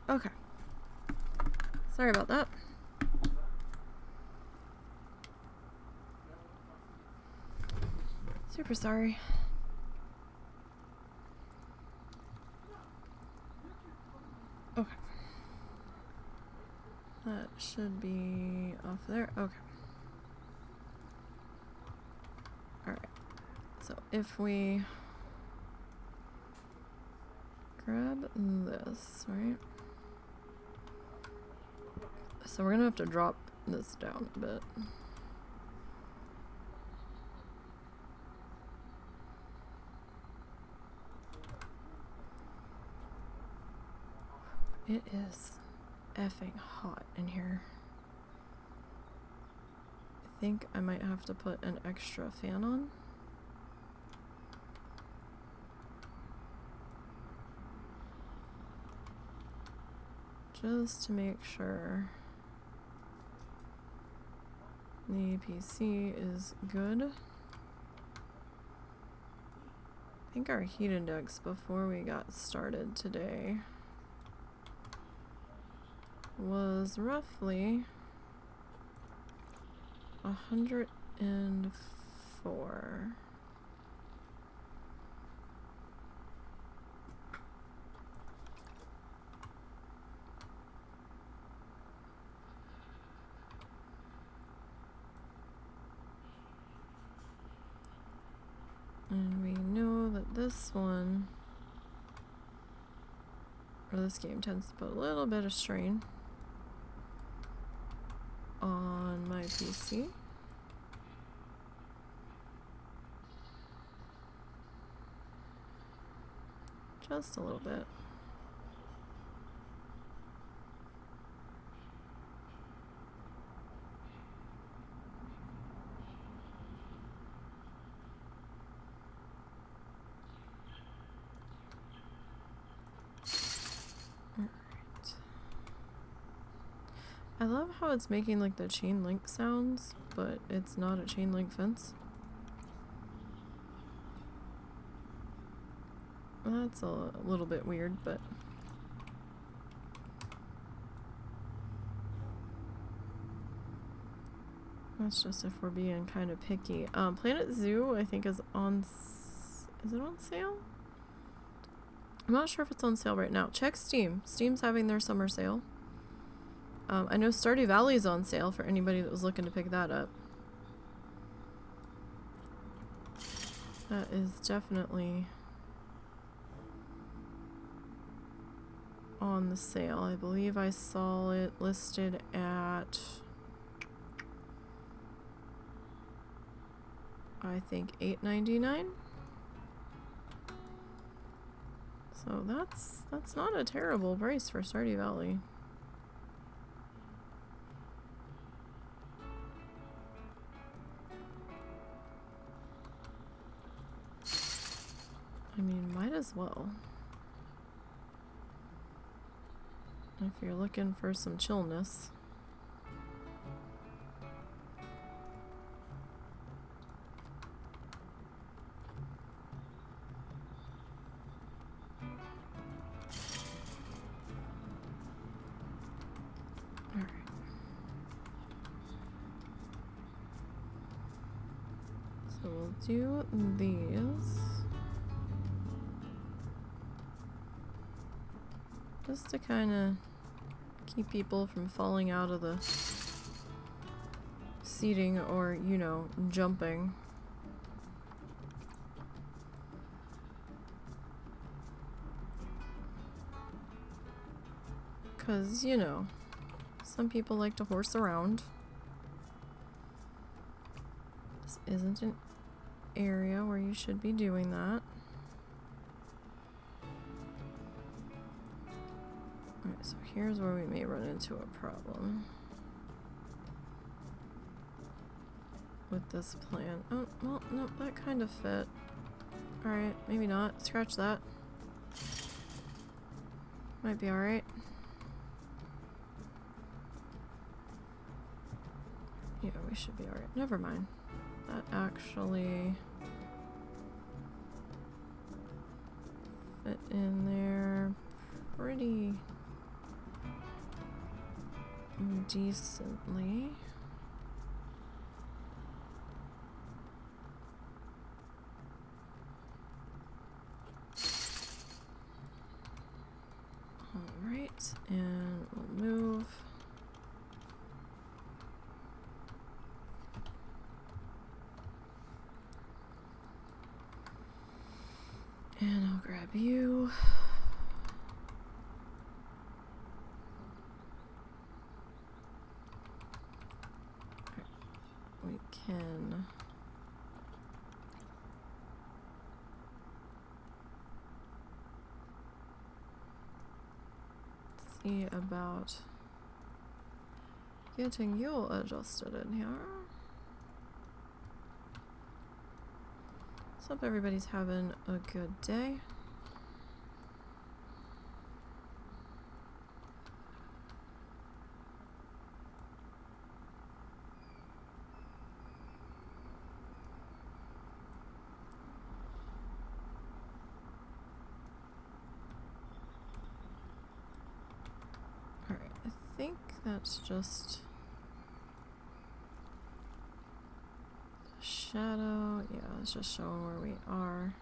Okay. Sorry about that. Super sorry. Okay. That should be off there. Okay. Alright. So if we grab this, right? So we're gonna have to drop this down a bit. It is effing hot in here. I think I might have to put an extra fan on. Just to make sure the PC is good. I think our heat index before we got started today was roughly 104. And we know that this one, or this game, tends to put a little bit of strain on my PC. Just a little bit. I love how it's making like the chain link sounds, but it's not a chain link fence. That's a little bit weird, but that's just if we're being kind of picky. Planet Zoo, I think, is on. Is it on sale? I'm not sure if it's on sale right now. Check Steam. Steam's having their summer sale. I know Stardew Valley's on sale for anybody that was looking to pick that up. That is definitely on the sale. I believe I saw it listed at, I think, $8.99. So that's not a terrible price for Stardew Valley. I mean, might as well. If you're looking for some chillness. Alright. So we'll do these. Just to kind of keep people from falling out of the seating or, you know, jumping. Because, you know, some people like to horse around. This isn't an area where you should be doing that. Alright, so here's where we may run into a problem with this plan. Oh, well, no, that kind of fit. Alright, maybe not. Scratch that. Might be alright. Yeah, we should be alright. Never mind. That actually fit in there pretty decently. Alright, and we'll move. And I'll grab you. We can see about getting you adjusted in here. So hope everybody's having a good day. Alright, I think that's just the shadow. Yeah, it's just showing where we are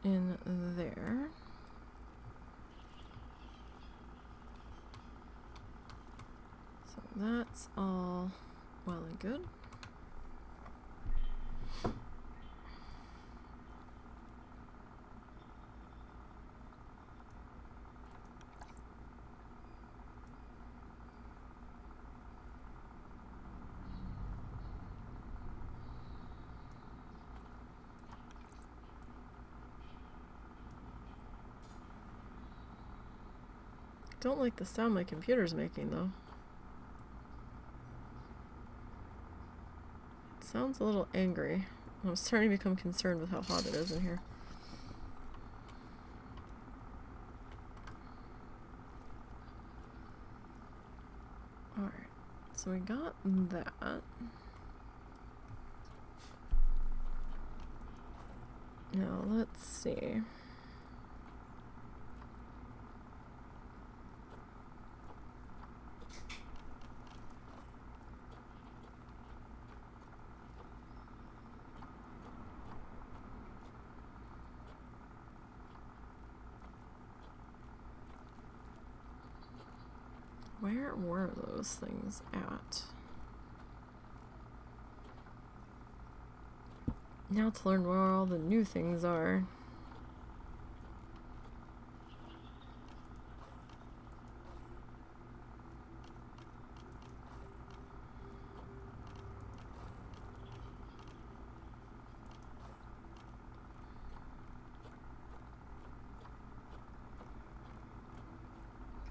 in there. So that's all well and good. Don't like the sound my computer's making though. It sounds a little angry. I'm starting to become concerned with how hot it is in here. Alright, so we got that. Now let's see. Where were those things at? Now to learn where all the new things are.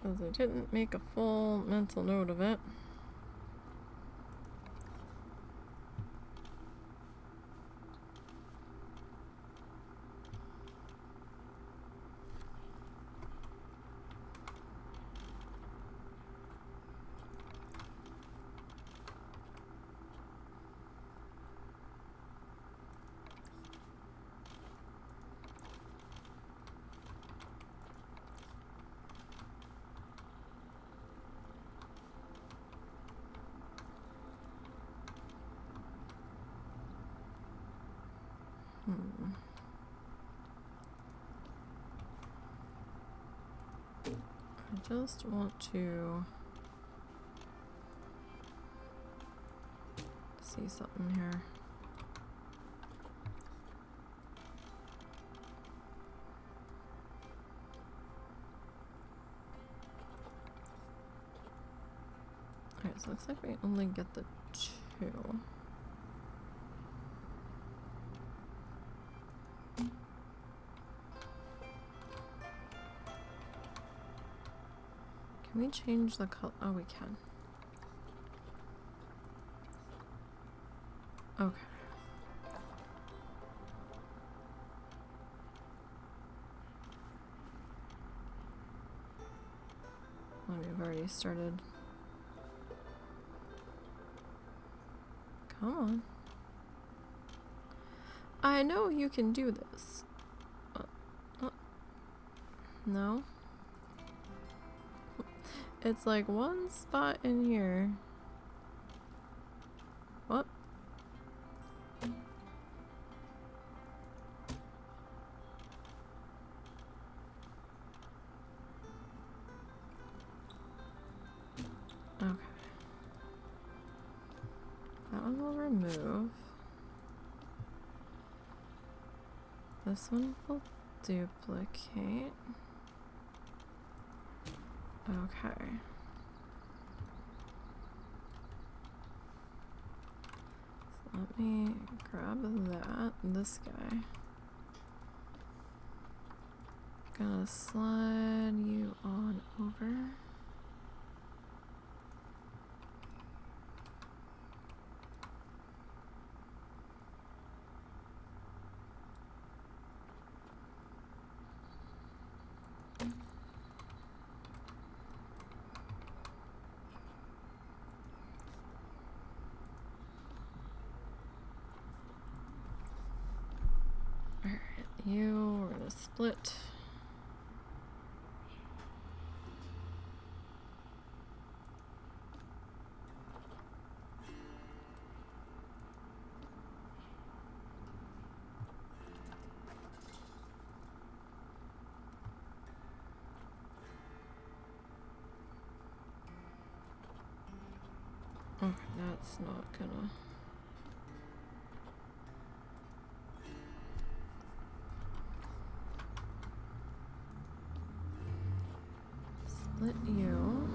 Because I didn't make a full mental note of it. I just want to see something here. Alright, so it looks like we only get the 2. Can we change the color? Oh, we can. Okay. Well, we've already started. Come on. I know you can do this. No? It's like one spot in here. What? Okay. That one will remove. This one will duplicate. Okay. So let me grab that. This guy. Gonna slide you on over. You we're gonna split. Okay, that's not gonna. Split you.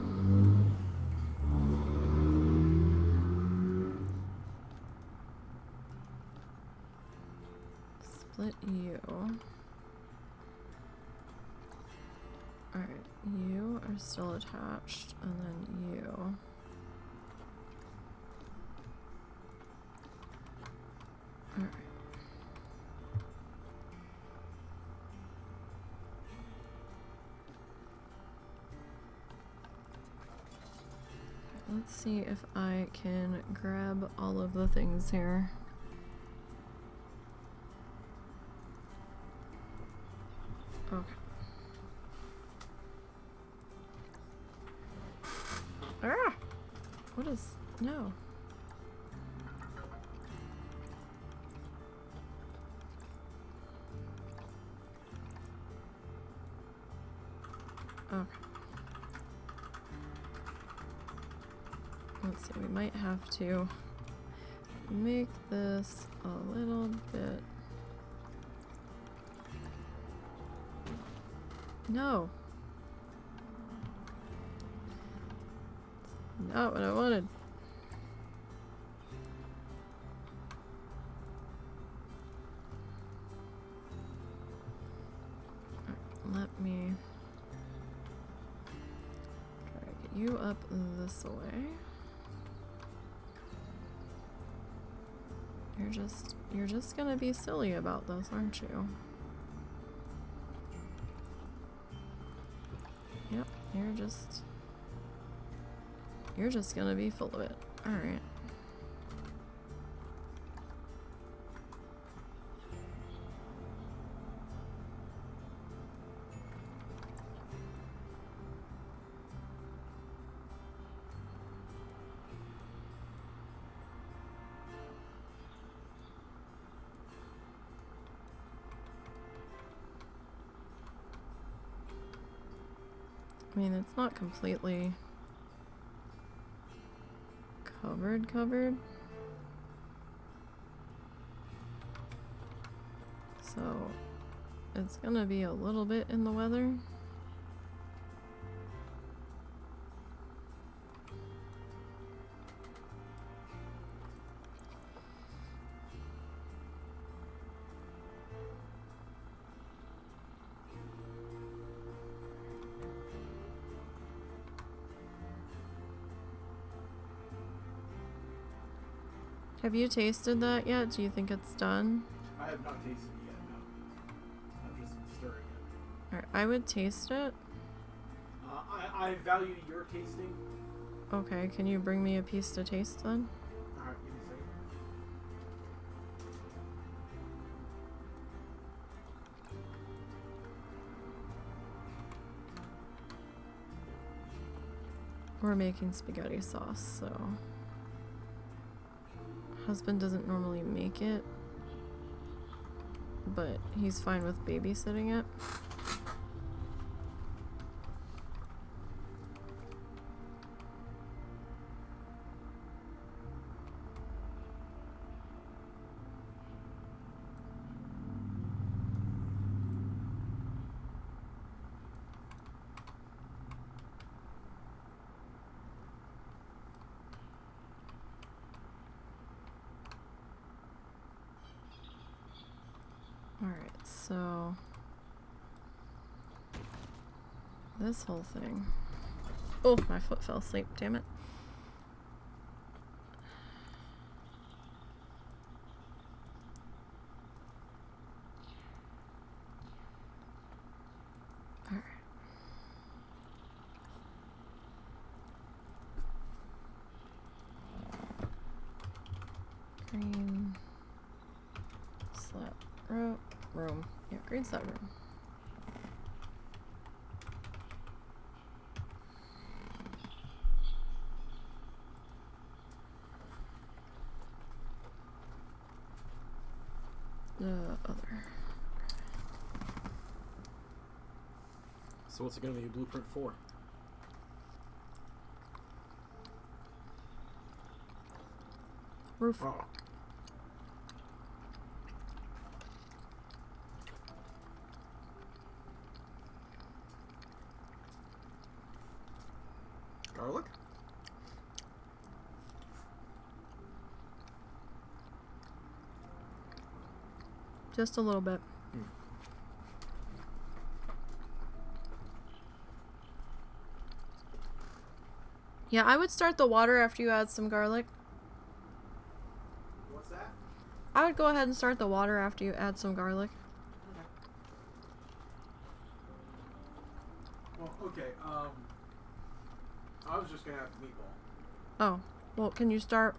Split you. Alright, you are still attached, and then you. Alright. Let's see if I can grab all of the things here. Okay. Ah! What is... No. Okay. Let's see, we might have to make this a little bit... No! Not what I wanted. Let me try to get you up this way. You're just gonna be silly about this, aren't you? Yep, you're just gonna be full of it. Alright. I mean, it's not completely covered. So it's gonna be a little bit in the weather. Have you tasted that yet? Do you think it's done? I have not tasted it yet, no. I'm just stirring it. Alright, I would taste it. I value your tasting. Okay, can you bring me a piece to taste then? Alright, give me a second. We're making spaghetti sauce, so husband doesn't normally make it, but he's fine with babysitting it. Alright, so this whole thing. Oh, my foot fell asleep, damn it. Alright. Green slat room. Yeah, green slat room. Other. So what's it going to be a blueprint for? Roof. Oh. Garlic? Just a little bit. Yeah, I would start the water after you add some garlic. What's that? I would go ahead and start the water after you add some garlic. Well, okay, I was just gonna have the meatball. Oh, well, can you start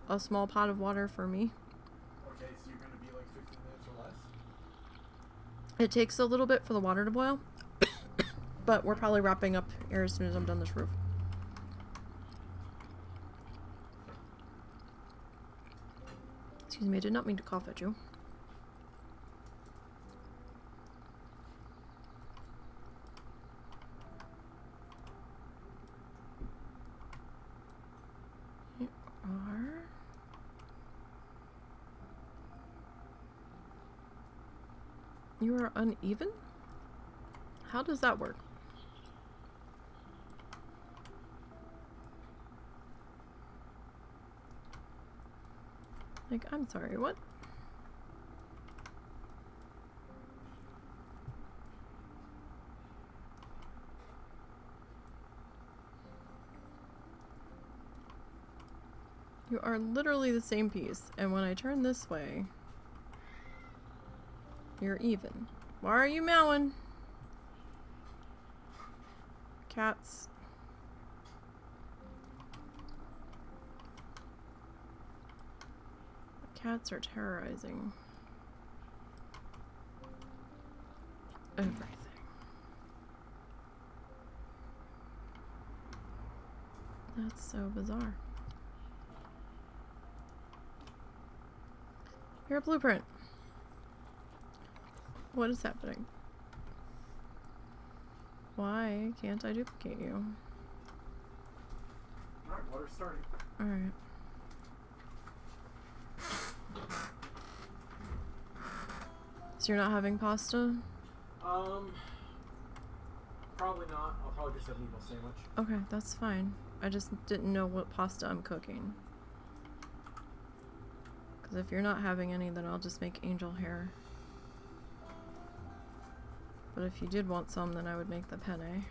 a small pot of water for me? Okay, so you're gonna be like 15 minutes or less? It takes a little bit for the water to boil, but we're probably wrapping up here as soon as I'm done this roof. Excuse me, I did not mean to cough at you. You are... You are uneven? How does that work? Like, I'm sorry, what? You are literally the same piece, and when I turn this way, you're even. Why are you meowing? Cats. Cats are terrorizing everything. That's so bizarre. You're a blueprint. What is happening? Why can't I duplicate you? Alright, water's starting. Alright. So you're not having pasta? Probably not. I'll probably just have a meatball sandwich. Okay, that's fine. I just didn't know what pasta I'm cooking. Because if you're not having any, then I'll just make angel hair. But if you did want some, then I would make the penne.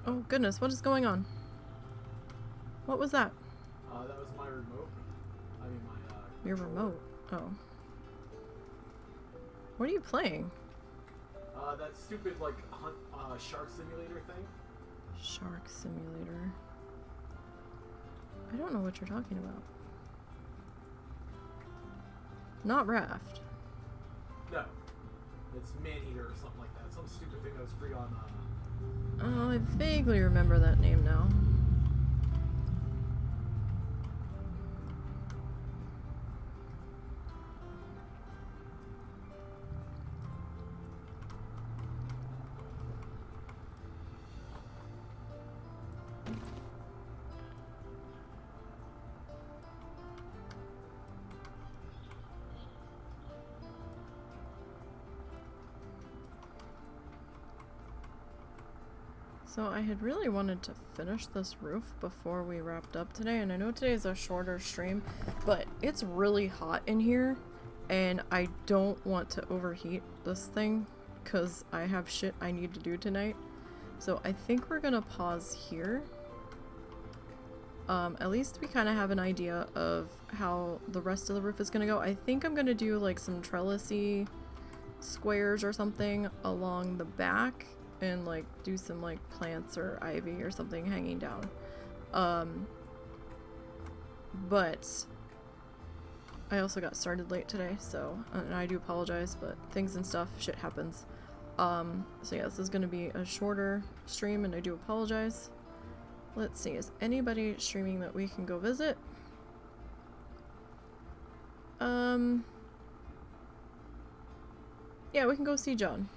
Oh goodness, what is going on? What was that? That was my remote. I mean my, Your remote. Oh. What are you playing? That stupid, like, hunt, shark simulator thing. Shark simulator. I don't know what you're talking about. Not raft. No. It's Maneater or something like that. Some stupid thing that was free on, Oh, I vaguely remember that name now. So I had really wanted to finish this roof before we wrapped up today, and I know today is a shorter stream, but it's really hot in here, and I don't want to overheat this thing because I have shit I need to do tonight. So I think we're gonna pause here. At least we kind of have an idea of how the rest of the roof is gonna go. I think I'm gonna do like some trellisy squares or something along the back, and like do some like plants or ivy or something hanging down. But I also got started late today, so, and I do apologize, but things and stuff, shit happens. So yeah, this is gonna be a shorter stream, and I do apologize. Let's see, is anybody streaming that we can go visit? Yeah, we can go see John.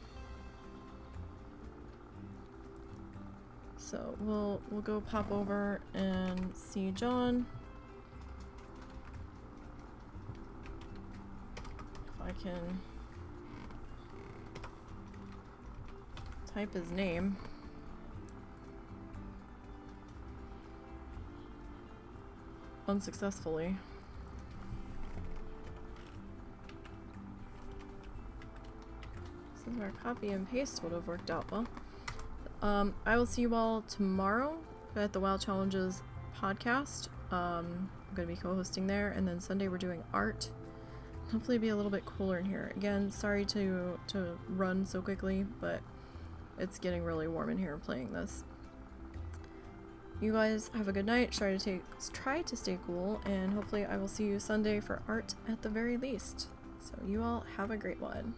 So we'll go pop over and see John. If I can type his name. Unsuccessfully. This is where copy and paste would have worked out well. I will see you all tomorrow at the WoW Challenges podcast. I'm going to be co-hosting there, and then Sunday we're doing art. Hopefully be a little bit cooler in here. Again, sorry to run so quickly, but it's getting really warm in here playing this. You guys have a good night. Try to stay cool, and hopefully I will see you Sunday for art at the very least. So you all have a great one.